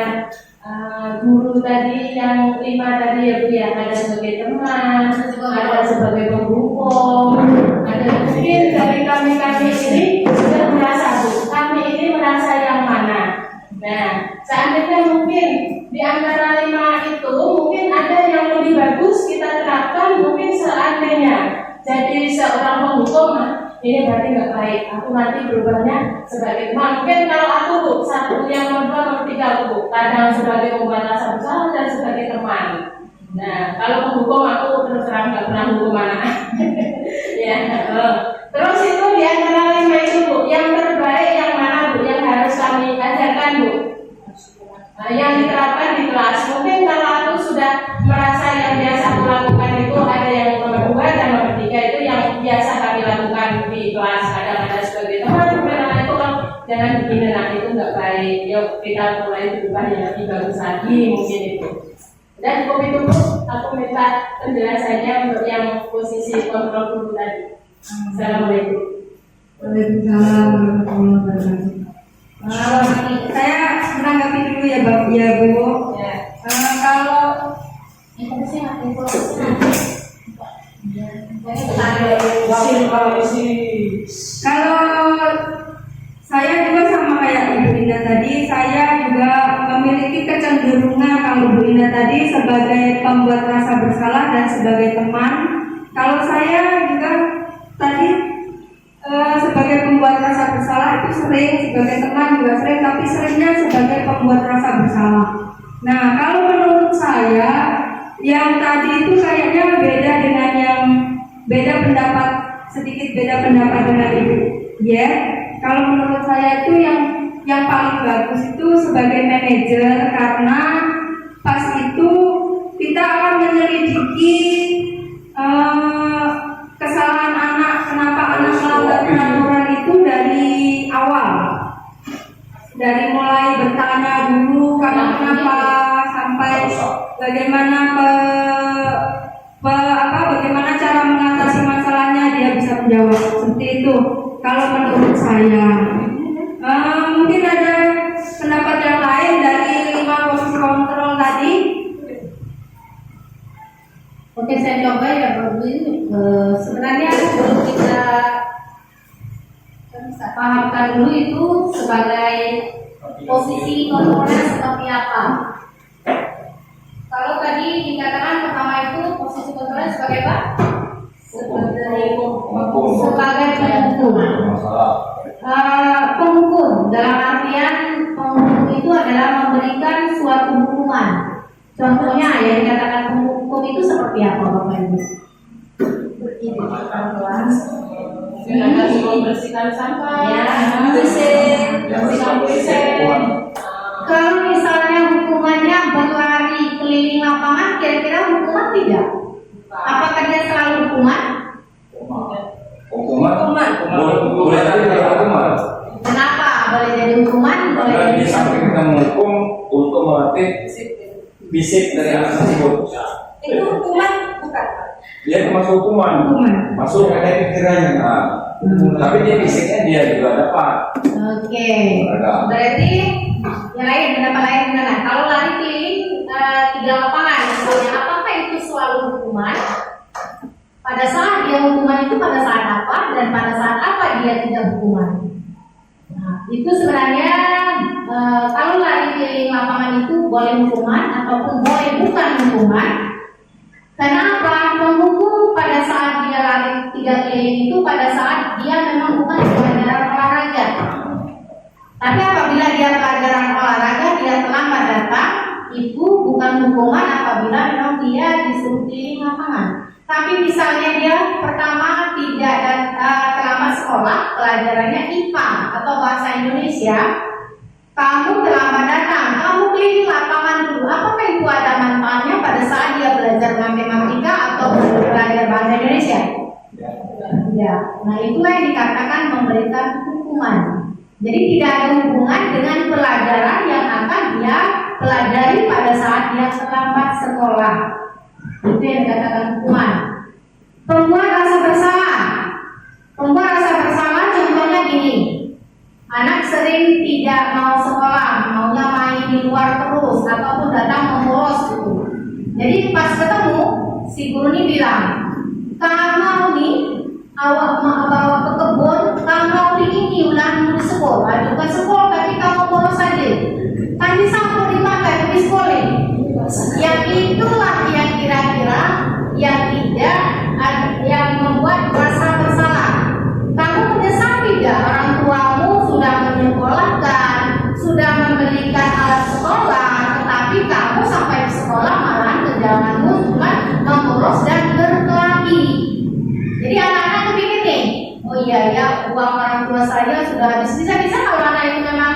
guru tadi yang 5 tadi ya Bu ya, ada sebagai teman, ada sebagai penghubung, ada mungkin dari kami ini sudah merasa Bu, kami ini merasa yang mana. Nah, seandainya mungkin di antara 5 itu mungkin ada yang lebih bagus kita terapkan, mungkin seandainya jadi ini berarti nggak baik. Aku nanti berubahnya sebagai teman. Mungkin kalau aku Bu, satu yang nomor 2, nomor 3 Bu, kadang sebagai pembuat rasa bersalah dan sebagai teman. Nah, kalau menghukum aku terus terang nggak pernah hukum anak. Ya. Terus itu di antara 5 itu Bu, yang terbaik yang mana Bu, yang harus kami ajarkan Bu? Yang diterapkan di kelas. Mungkin kalau aku sudah merasa yang biasa aku lakukan itu ada yang nomor 2 dan nomor 3 itu yang biasa kami lakukan di kelas. Kadang-kadang sebagai teman, itu kan jangan begini nanti itu nggak baik. Yuk kita mulai berubah yang lebih bagus lagi mungkin itu. Dan cukup itu Bu, aku minta penjelasannya untuk yang posisi kontrol dulu tadi. Assalamualaikum. Waalaikumsalam warahmatullahi wabarakatuh. Saya menanggapi dulu ya Bu. Ya. Kalau saya juga sama kayak Ibu Indah tadi, saya juga memiliki kecenderungan kalau Ibu Indah tadi sebagai pembuat rasa bersalah dan sebagai teman. Kalau saya juga tadi sebagai pembuat rasa bersalah itu sering, sebagai teman juga sering, tapi seringnya sebagai pembuat rasa bersalah. Nah, kalau menurut saya yang tadi itu kayaknya beda dengan yang beda pendapat, sedikit beda pendapat dengan Ibu. Ya, kalau menurut saya itu yang paling bagus itu sebagai manajer, karena pas itu kita akan menyelidiki kesalahan anak, kenapa anak melanggar peraturan itu dari awal, dari mulai bertanya dulu kenapa sampai bagaimana bagaimana cara mengatasi masalahnya dia bisa menjawab seperti itu. Kalau menurut saya, mungkin ada pendapat yang lain dari 5 posisi kontrol tadi. Oke, saya coba ya Bu. Sebenarnya belum kita pahamkan dulu itu sebagai posisi kontrolnya seperti apa. Kalau tadi dikatakan pertama itu posisi kontrolnya sebagai apa? Sebagai penghukum. Penghukum dalam artian penghukum itu adalah memberikan suatu hukuman. Contohnya yang dikatakan penghukum itu seperti apa Bapak Ibu? Membersihkan sampah, Ya, bersihkan WC. Kalau misalnya hukumannya berlari keliling lapangan, kira-kira hukuman tidak? Apakah dia selalu hukuman? Hukuman boleh jadi hukuman. Kenapa boleh jadi hukuman? Boleh Karena jadi di samping kita menghukum untuk melatih fisik dari anak tersebut. Itu hukuman bukan? Dia termasuk hukuman. Masuk ada pikirannya. Nah, tapi dia fisiknya dia juga dapat. Oke. Berarti yang lain, pendapat lain gimana? Kalau lari keliling 3 lapangan, misalnya, apakah itu selalu hukuman? Pada saat dia hukuman itu pada saat apa dan pada saat apa dia tidak hukuman? Nah, itu sebenarnya kalau lari keliling lapangan itu boleh hukuman ataupun boleh bukan hukuman. Kenapa? Menghukum pada saat dia lari 3 keliling itu pada saat dia memang bukan pelajaran olahraga. Tapi apabila dia pelajaran olahraga, dia terlambat datang, itu bukan hukuman apabila memang dia disuruh keliling lapangan. Tapi misalnya dia pertama tidak terlambat sekolah, pelajarannya IPA atau bahasa Indonesia, kamu terlambat datang, kamu keliling lapangan dulu. Apakah itu ada manfaatnya pada saat dia belajar matematika atau belajar bahasa Indonesia? Ya. Nah, itulah yang dikatakan memberikan hukuman. Jadi tidak ada hubungan dengan pelajaran yang akan dia pelajari pada saat dia terlambat sekolah. Itu yang dikatakan hukuman. Pembuat rasa bersalah. Pembuat rasa bersalah contohnya gini. Anak sering tidak mau sekolah, maunya main di luar terus ataupun datang membolos gitu. Jadi pas ketemu, si guru ini bilang, "Kamu nih awak mau bawa ke kebun, kamu ini ulang di sekolah, bukan sekolah tapi kamu bolos saja. Kan bisa mau dipakai di sekolah." Yang itulah yang kira-kira yang tidak yang membuat rasa bersalah. Kamu menyekolahkan, sudah membelikan alat sekolah, tetapi kamu sampai di sekolah malah kerjaanmu cuma mengurus dan berkelahi. Jadi anak-anak kepikir nih, oh iya ya, uang orang tua saya sudah habis. Bisa-bisa kalau anak itu memang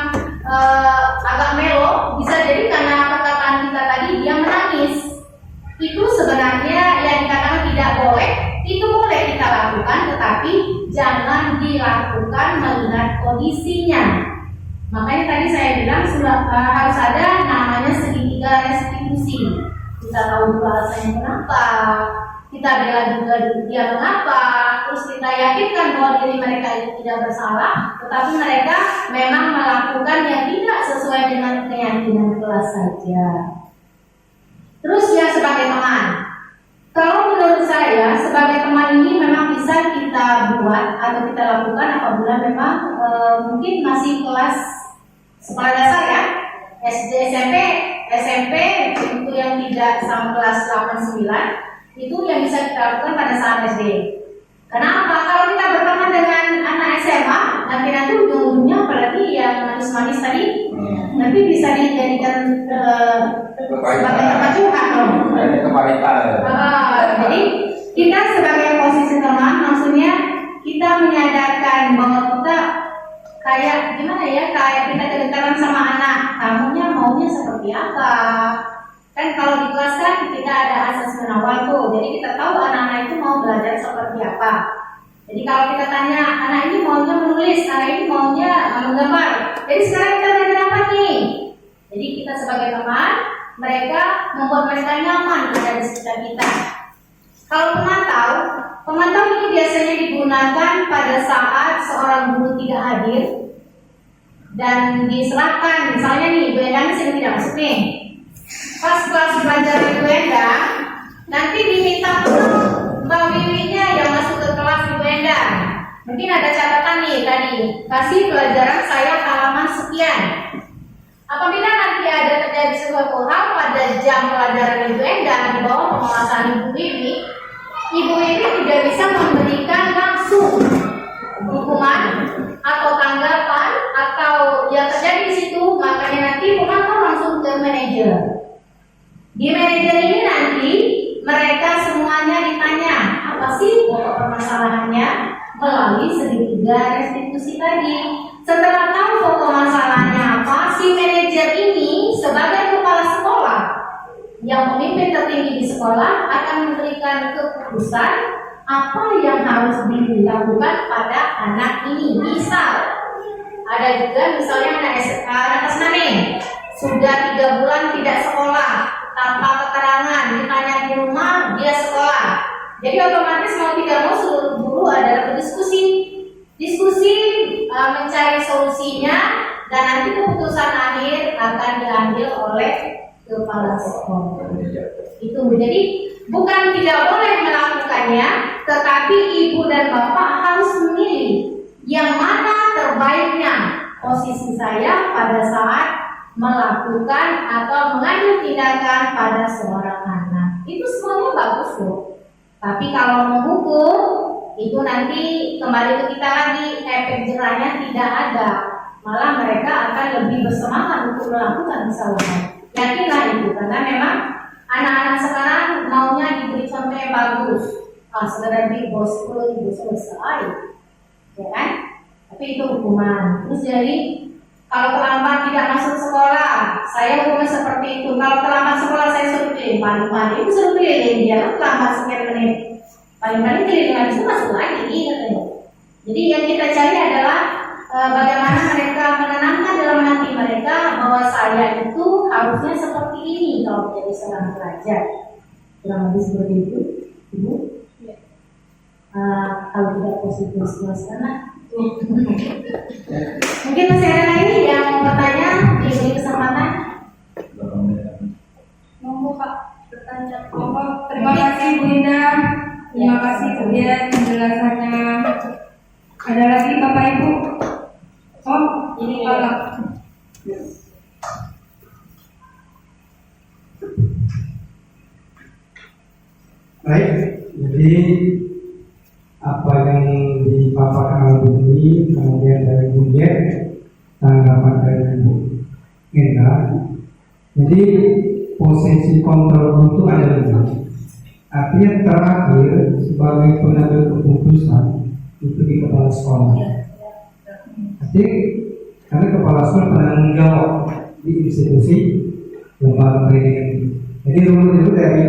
agak melo, bisa jadi karena perkataan kita tadi dia menangis. Itu sebenarnya yang dikatakan tidak boleh, itu boleh kita lakukan, tetapi jangan dilakukan melihat kondisinya. Makanya tadi saya bilang harus ada namanya segitiga restitusi. Kita tahu dulu alasannya kenapa, kita bela juga dia mengapa, terus kita yakinkan bahwa diri mereka itu tidak bersalah, tetapi mereka memang melakukan yang tidak sesuai dengan keyakinan kelas saja. Terus ya sebagai teman, kalau menurut saya sebagai teman ini memang bisa kita buat atau kita lakukan apabila memang mungkin masih kelas sekolah dasar ya, SD, SMP itu yang tidak sampai kelas 8-9 itu yang bisa kita lakukan pada saat SD. Kenapa? Kalau kita berteman dengan anak SMA, nanti ujung-ujungnya apalagi yang manis-manis tadi, nanti bisa dijadikan sebagai tempat curhat loh. Jadi kita sebagai posisi teman, maksudnya kita menyadarkan bahwa kita kayak gimana ya, kayak kita kedekatan sama anak, kamunya maunya seperti apa? Kan kalau di kelas kan kita ada asesmen awal tuh, jadi kita tahu anak-anak itu mau belajar seperti apa. Jadi kalau kita tanya, anak ini maunya menulis, anak ini maunya menggambar. Jadi sekarang kita belajar apa nih? Jadi kita sebagai teman, mereka membuat mereka nyaman berada di sekitar kita. Kalau pemantau ini biasanya digunakan pada saat seorang guru tidak hadir dan diserahkan, misalnya nih, Bu Endang sedang tidak masuk nih. Pas kelas belajar Ibu Endang, nanti diminta Mbak Wiwinya yang masuk ke kelas Ibu Endang. Mungkin ada catatan nih tadi, kasih pelajaran saya halaman sekian. Apabila nanti ada terjadi sesuatu hal pada jam pelajaran Ibu Endang di bawah pengawasan Ibu Wiwi tidak bisa memberikan langsung hukuman atau tanggapan atau yang terjadi di situ, makanya nanti pemantau langsung ke manajer. Di manajer ini nanti mereka semuanya ditanya apa sih pokok permasalahannya melalui segitiga restitusi tadi. Setelah tahu pokok masalahnya apa, si manajer ini sebagai kepala sekolah yang pemimpin tertinggi di sekolah akan memberikan keputusan apa yang harus dilakukan pada anak ini. Misal ada juga misalnya anak SMA nih, sudah 3 bulan tidak sekolah tanpa keterangan, ditanya di rumah dia sekolah. Jadi otomatis mau tidak mau seluruh guru adalah berdiskusi mencari solusinya, dan nanti keputusan akhir akan diambil oleh kepala sekolah. Itu jadi bukan tidak boleh melakukannya, tetapi ibu dan bapak harus memilih yang mana terbaiknya posisi saya pada saat melakukan atau mengambil tindakan pada seorang anak. Itu semuanya bagus loh. Tapi kalau menghukum, itu nanti kembali ke kita lagi, efek jerahnya tidak ada. Malah mereka akan lebih bersemangat untuk melakukan kesalahan. Yakinlah itu, karena memang anak-anak sekarang maunya diberi contoh yang bagus. Sekedar di bos selesai, ya kan? Tapi itu hukuman. Terus jadi kalau terlambat tidak masuk sekolah, saya hukumnya seperti itu. Kalau terlambat sekolah saya suruh pilih, paling-paling itu suruh pilih, dia terlambat sekian menit. Paling-paling pilih habis itu masuk lagi, katanya. Jadi yang kita cari adalah bagaimana mereka menenangkan dalam hati mereka bahwa saya itu harusnya seperti ini kalau menjadi seorang pelajar. Kurang lebih seperti itu, Ibu. Kalau tidak positif sana. Mungkin masih ada lagi yang mau bertanya, diberi kesempatan. Monggo Pak, bertanya. Monggo. Terima kasih Bu Indah. Terima kasih Bu Dian penjelasannya. Ada lagi Bapak Ibu? Oh, ini Pak. Baik, jadi apa yang dipaparkan oleh Bu ini kemudian dari Bu Dian tanggapan dari Ibu Enda. Jadi posisi kontrol itu ada 5. Artinya terakhir sebagai pengambil keputusan itu di kepala sekolah. Jadi karena kepala sekolah penanggung jawab di institusi lembaga pendidikan ini. Jadi rumah itu dari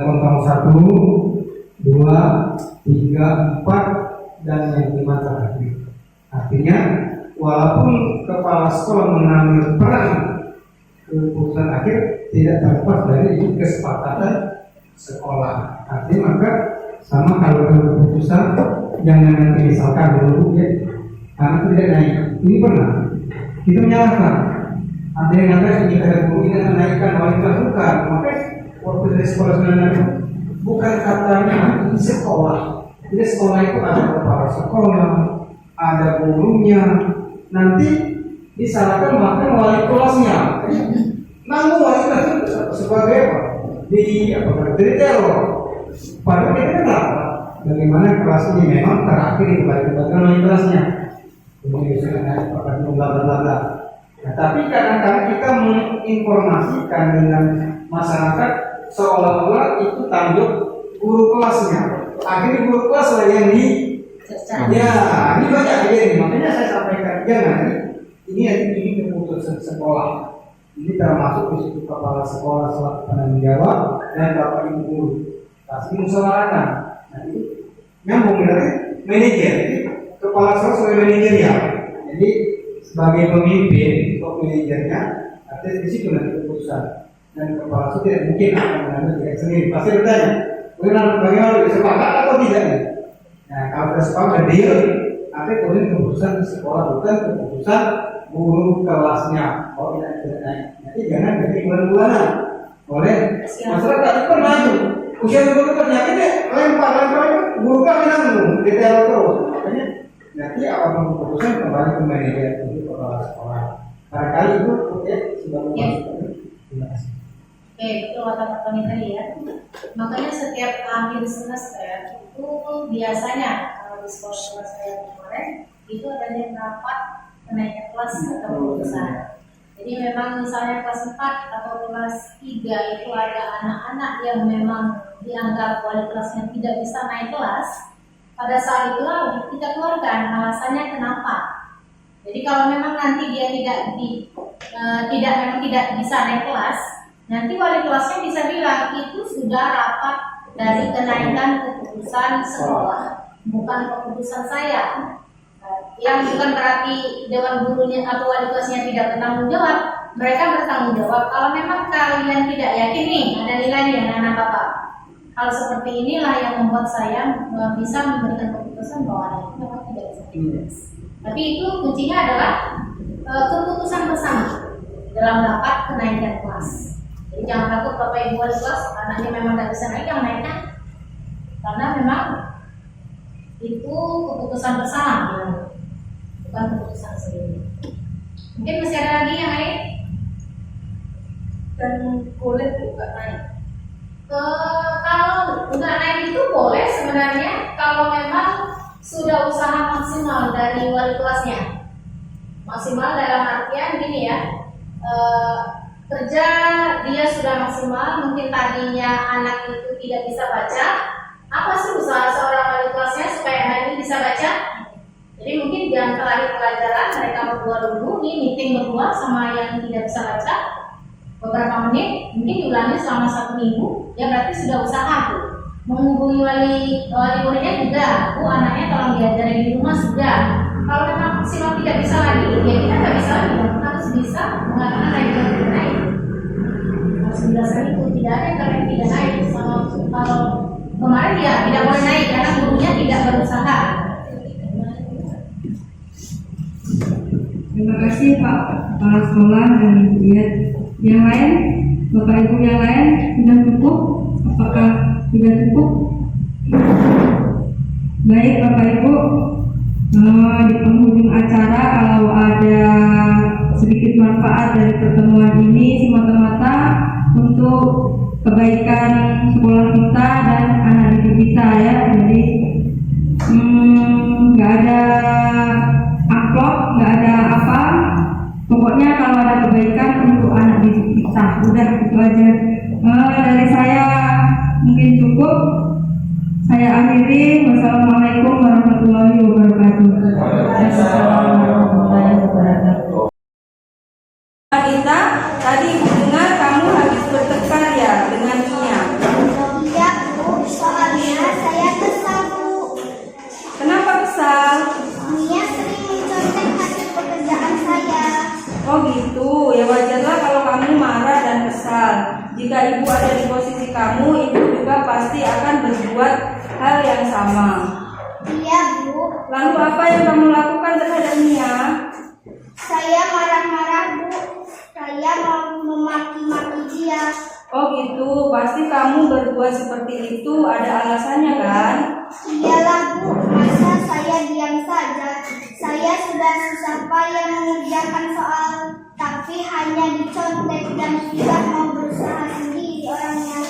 kontrol 1, 2, 3, 4 dan yang 5 terakhir. Artinya walaupun kepala sekolah mengambil peran keputusan akhir tidak terlepas dari kesepakatan sekolah. Artinya maka sama kalau keputusan jangan nanti misalkan dulu ya anak tidak naik. Ini pernah kita menyalahkan. Ada yang mengatakan ini ada guru ini menaikkan wali kelas bukan. Maka waktu dari sekolah sebenarnya bukan katanya ini sekolah. Jadi sekolah itu ada kepala sekolah, ada gurunya. Nanti disalahkan bahkan wali kelasnya. Namun wali kelas itu sebagai apa? Dari teror. Padahal kita kenal bagaimana kelas ini memang terakhir dibagi-bagikan wali kelasnya. Kemudian bisa naik pakai bla-bla-bla. Nah, tapi kadang-kadang kita menginformasikan dengan masyarakat seolah-olah itu tanggung guru kelasnya. Akhirnya guru kelas lah yang ya, ini banyak ini. Makanya saya sampaikan jangan ini keputusan sekolah. Ini termasuk di situ kepala sekolah selaku penanggung jawab dan bapak ibu guru. Pasti musyawarahkan. Nah ini nyambung berarti manajer. Jadi kepala sekolah sebagai manajer ya. Jadi sebagai pemimpin untuk manajernya, artinya di situ nanti keputusan. Dan kepala sekolah tidak mungkin akan mengambil diri sendiri. Pasti bertanya, bagaimana sepakat atau tidak? Nah kalau sudah sepakat deal, artinya kemudian keputusan sekolah bukan keputusan guru kelasnya. Oh tidak naik. Nanti jangan jadi bulan-bulanan oleh masyarakat. Pernah itu usia guru ternyata dia lempar guru kami nanggung detail terus. Makanya nanti apapun keputusan kembali ke manajer untuk kepala sekolah. Barangkali itu oke sudah terima kasih. Oke, betul kata Tony tadi ya. Makanya setiap akhir semester itu biasanya di sekolah saya kemarin itu ada rapat kenaikan kelas atau keputusan. Jadi memang misalnya kelas 4 atau kelas 3 itu ada anak-anak yang memang dianggap wali kelasnya tidak bisa naik kelas. Pada saat itulah kita keluarkan alasannya kenapa. Jadi kalau memang nanti dia tidak bisa naik kelas, nanti wali kelasnya bisa bilang itu sudah rapat dari kenaikan keputusan sekolah, bukan keputusan saya. Yang bukan berarti dewan gurunya atau wali kelasnya tidak bertanggung jawab. Mereka bertanggung jawab kalau memang kalian tidak yakin nih ada nilainya anak bapak. Hal seperti inilah yang membuat saya bisa memberikan keputusan bahwa anak itu memang tidak bisa dites. Tapi itu kuncinya adalah keputusan bersama dalam rapat kenaikan kelas. Jadi jangan takut bapak ibu wali kelas anaknya memang tidak bisa naik, yang naiknya karena memang itu keputusan bersama, bukan keputusan sendiri. Mungkin masih ada lagi yang lain? Dan boleh juga naik. Kalau nggak naik itu boleh sebenarnya kalau memang sudah usaha maksimal dari wali kelasnya. Maksimal dalam artian gini ya, kerja dia sudah maksimal. Mungkin tadinya anak itu tidak bisa baca. Apa sih usaha seorang wali kelasnya supaya anak ini bisa baca? Jadi mungkin di antara pelajaran mereka berdua dulu, ini meeting berdua sama yang tidak bisa baca beberapa menit, mungkin diulangi selama 1 minggu, ya berarti sudah usaha tuh. Menghubungi wali muridnya juga, anaknya tolong diajarin di rumah sudah. Kalau memang maksimal tidak bisa lagi, ya kita nggak bisa lagi, harus bisa mengatakan naik. Harus menjelaskan itu tidak ada yang tidak naik. Kalau kemarin dia tidak boleh naik karena gurunya tidak berusaha. Terima kasih Pak Kepala Sekolah dan Ibu Diat. Yang lain, Bapak Ibu yang lain sudah cukup? Apakah sudah cukup? Baik Bapak Ibu, di penghujung acara kalau ada sedikit manfaat dari pertemuan ini semata-mata untuk kebaikan sekolah kita dan anak didik kita ya. Jadi nggak ada amplop, nggak ada apa, udah itu aja. Dari saya mungkin cukup. Saya akhiri. Wassalamualaikum warahmatullahi wabarakatuh. Warahmatullahi wabarakatuh. Wanita, tadi Ibu dengar kamu habis bertengkar ya dengan Mia. Iya Bu, soalnya saya kesal Bu. Kenapa kesal? Mia sering mencontek hasil pekerjaan saya. Oh gitu, ya wajarlah kalau kamu marah dan kesal. Jika ibu ada di posisi kamu, ibu juga pasti akan berbuat hal yang sama. Iya Bu, Lalu apa yang kamu lakukan terhadap Mia? saya marah-marah Bu. Saya mau memaki-maki dia. Oh gitu, pasti kamu berbuat seperti itu ada alasannya kan? Iyalah Bu, masa saya diam saja? Saya sudah susah payah mengerjakan soal, tapi hanya dicontek dan tidak mau berusaha sendiri orangnya.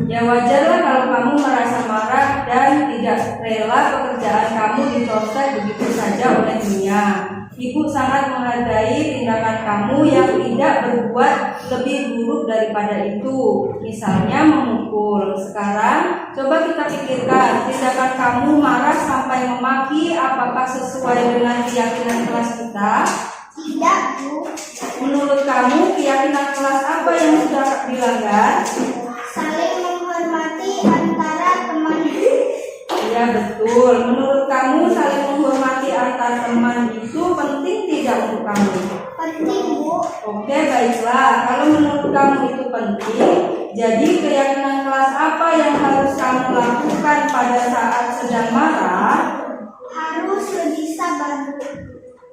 Ya wajarlah kalau kamu merasa marah dan tidak rela pekerjaan kamu dicontek begitu saja oleh Mia. Ibu sangat menghargai tindakan kamu yang tidak berbuat lebih buruk daripada itu. Misalnya memukul. Sekarang coba kita pikirkan, tindakan kamu marah sampai memaki apakah sesuai dengan keyakinan kelas kita? Tidak Bu, Menurut kamu keyakinan kelas apa yang sudah dilanggar? saling menghormati antara teman. Iya betul. Menurut kamu saling menghormati antar teman itu penting tidak untuk kamu? Penting Bu. Oke baiklah. Kalau menurut kamu itu penting, jadi keyakinan kelas apa yang harus kamu lakukan pada saat sedang marah? Harus lebih sabar Bu.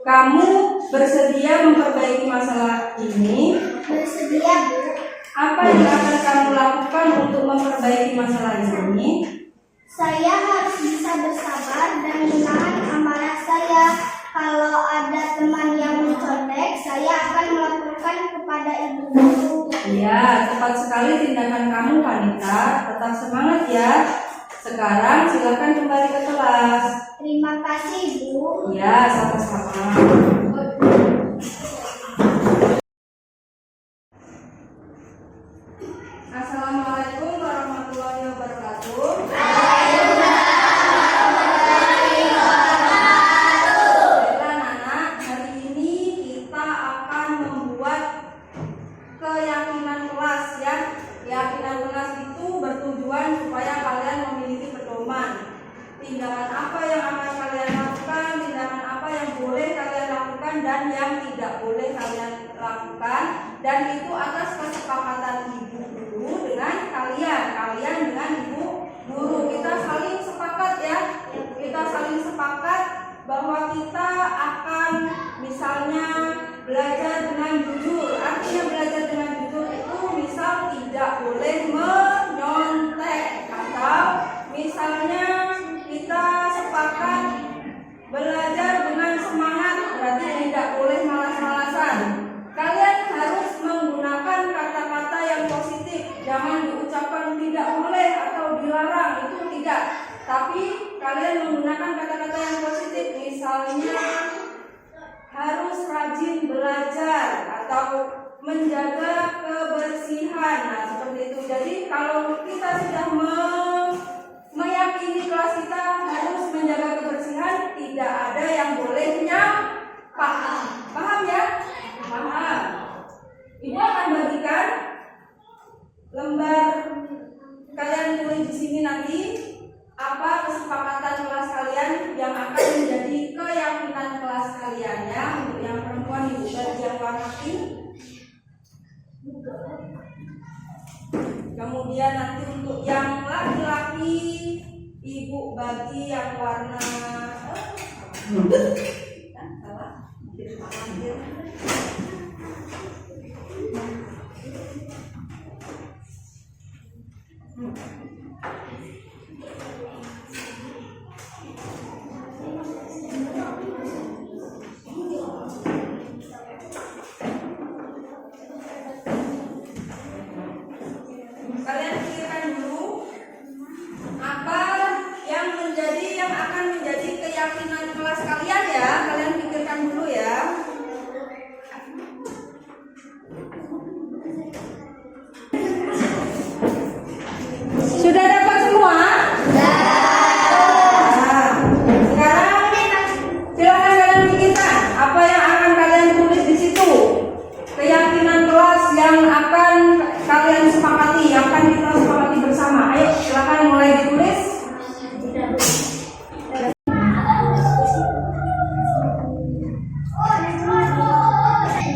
Kamu bersedia memperbaiki masalah ini? Bersedia Bu. Apa yang akan kamu lakukan untuk memperbaiki masalah ini? Saya harus bisa bersabar dan menahan amarah saya. Kalau ada teman yang mencontek, saya akan melaporkan kepada ibu guru. Iya, tepat sekali tindakan kamu wanita. Tetap semangat ya. Sekarang silakan kembali ke kelas. Terima kasih Bu. Iya, sama-sama. Assalamualaikum warahmatullahi wabarakatuh. Baiklah anak, hari ini kita akan membuat keyakinan kelas ya. Keyakinan kelas itu bertujuan supaya kalian memiliki pedoman. Tindakan apa yang akan kalian lakukan, tindakan apa yang boleh kalian lakukan dan yang tidak boleh kalian lakukan, dan itu atas kesepakatan ibu guru dengan kalian dengan ibu guru. Kita saling sepakat ya, kita saling sepakat bahwa kita akan misalnya belajar dengan jujur. Artinya belajar dengan jujur itu misal tidak boleh menyontek, atau misalnya kita sepakat belajar dengan semangat, berarti tidak boleh malas-malasan. Kalian harus menggunakan kata-kata yang positif, jangan diucapkan tidak boleh atau dilarang, itu tidak. Tapi kalian menggunakan kata-kata yang positif, misalnya harus rajin belajar atau menjaga kebersihan. Nah, seperti itu. Jadi kalau kita sudah meyakini kelas kita harus menjaga kebersihan, tidak ada yang bolehnya paham. Paham ya? Paham. Ibu akan bagikan lembar, kalian tulis di sini nanti apa kesepakatan kelas kalian yang akan menjadi keyakinan kelas kalian ya. Untuk yang perempuan ibu bagi yang warna pink, kemudian nanti untuk yang laki-laki ibu bagi yang warna salah. Kalian pikirkan dulu apa yang akan menjadi keyakinan kelas kalian ya. Kalian pikirkan dulu ya.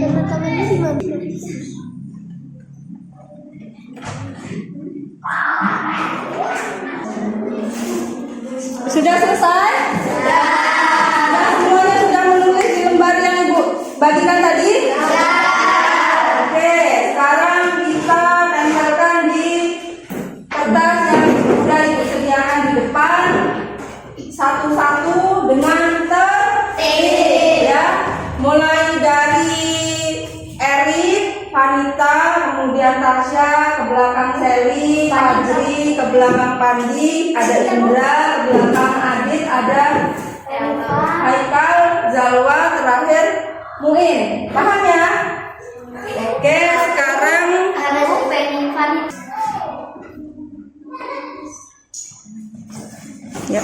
Teman-temannya 15. Sudah selesai? Sudah. Semuanya sudah menulis di lembar yang Ibu bagikan tadi? Oke, sekarang kita tempelkan di kertas yang sudah Ibu sediakan di depan satu-satu dengan tertib ya. Mulai dari Erik, Vanita, kemudian Tasya, ke belakang Sally, Fajri, ke belakang Pandi, ada Indra, ke belakang Adit, ada Haikal, Zalwa, terakhir Muin. Paham ya? Oke, sekarang Ada pengen Fanny. ya.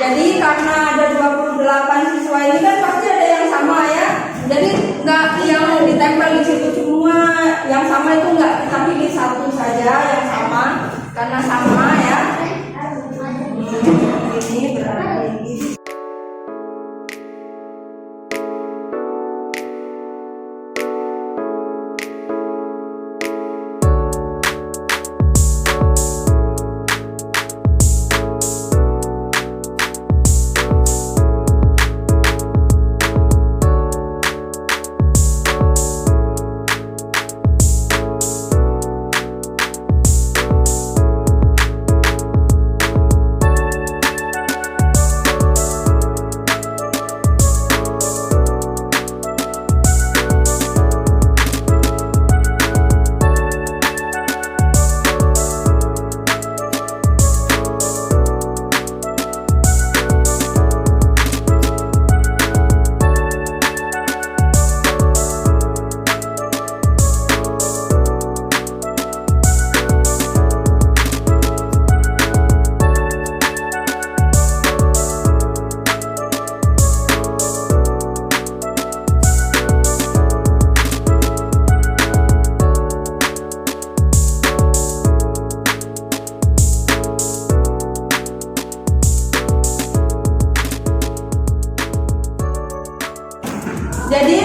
Jadi karena ada 28 siswa ini kan pasti ada yang sama ya. Jadi nggak yang ditempel di situ semua yang sama itu nggak, kita pilih satu saja yang sama karena sama ya. Ini berarti. Jadi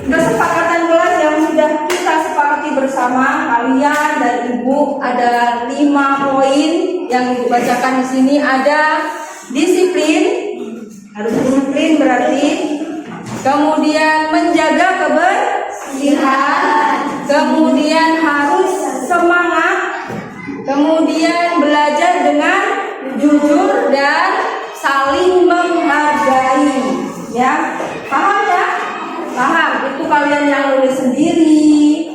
kesepakatan kelas yang sudah kita sepakati bersama kalian dan ibu ada 5 poin yang ibu bacakan di sini. Ada disiplin, harus disiplin berarti. Kemudian menjaga kebersihan, kemudian harus semangat, kemudian belajar dengan jujur dan saling menghargai. Ya, paham ya? Paham, itu kalian yang nulis sendiri,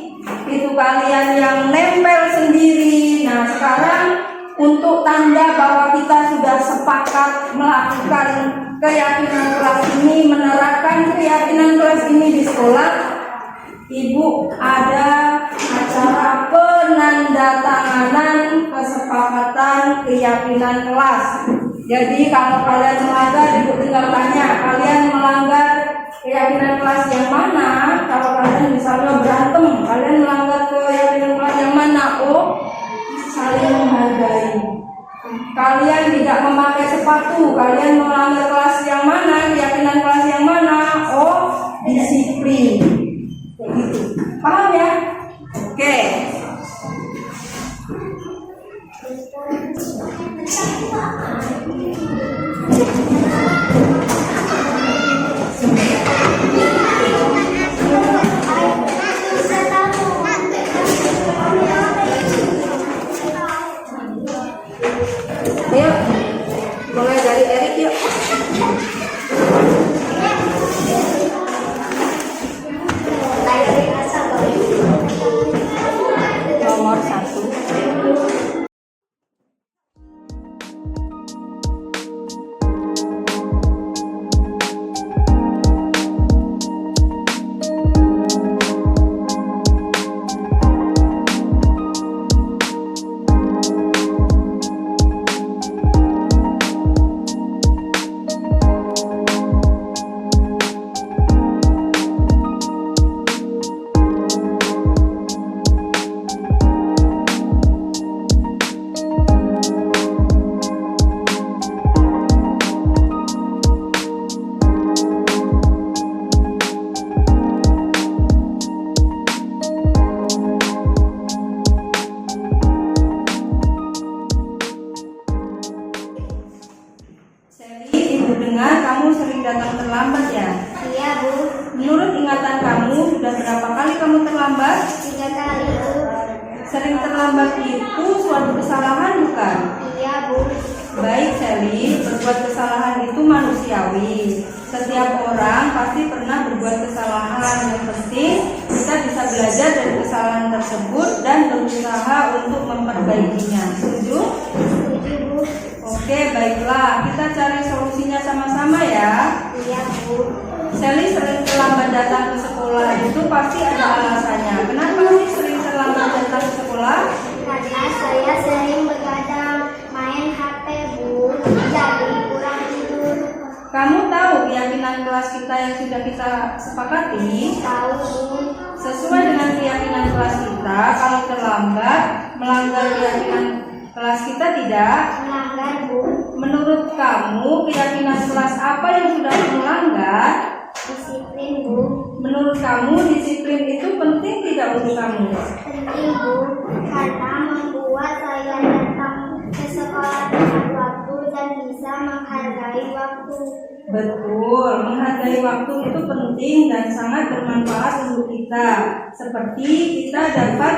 itu kalian yang nempel sendiri. Nah sekarang untuk tanda bahwa kita sudah sepakat melakukan keyakinan kelas ini, menerapkan keyakinan kelas ini di sekolah, ibu ada acara penandatanganan kesepakatan keyakinan kelas. Jadi kalau kalian melanggar, ibu tinggal tanya, kalian melanggar keyakinan kelas yang mana? Kalau kalian misalnya berantem, kalian melanggar keyakinan Sering terlambat itu suatu kesalahan bukan? Iya, Bu. Baik Sally, berbuat kesalahan itu manusiawi. Setiap orang pasti pernah berbuat kesalahan. Yang penting kita bisa belajar dari kesalahan tersebut dan berusaha untuk memperbaikinya. Setuju? Setuju, Bu. Oke, baiklah. Kita cari solusinya sama-sama ya. Iya, Bu. Sally sering terlambat datang ke sekolah itu pasti ada alasannya. Kenapa sih sering terlambat datang ke sekolah? Karena saya sering begadang main HP, Bu. Jadi kurang tidur. Kamu tahu keyakinan kelas kita yang sudah kita sepakati? Tahu, Bu. Sesuai dengan keyakinan kelas kita, kalau terlambat melanggar keyakinan kelas kita tidak. Melanggar, Bu. Menurut kamu, keyakinan kelas apa yang sudah kamu langgar? Disiplin, Bu. Menurut kamu, disiplin itu penting tidak untuk kamu? Penting, Bu. Karena membuat saya datang ke sekolah tepat waktu dan bisa menghargai waktu. Betul, menghargai waktu itu penting dan sangat bermanfaat untuk kita. Seperti kita dapat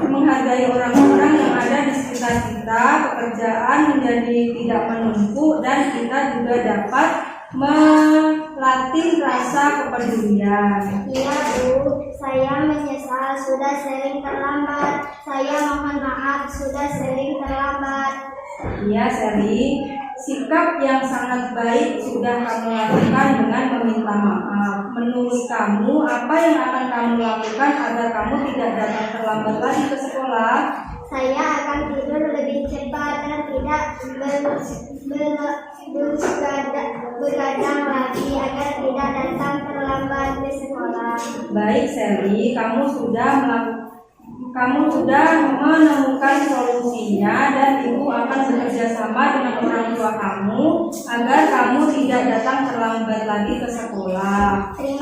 menghargai orang-orang yang ada di sekitar kita, pekerjaan menjadi tidak menumpuk, dan kita juga dapat melatih rasa kepedulian. Iya, Bu. Saya menyesal sudah sering terlambat. Saya mohon maaf sudah sering terlambat. Iya, Sally, sikap yang sangat baik sudah kamu lakukan dengan meminta maaf. Menurut kamu, apa yang akan kamu lakukan agar kamu tidak datang terlambat lagi ke sekolah? Saya akan tidur lebih cepat dan tidak begadang lagi agar tidak datang terlambat ke sekolah. Baik, Sally, kamu sudah menemukan solusinya dan ibu akan bekerja sama dengan orang tua kamu agar kamu tidak datang terlambat lagi ke sekolah. Terima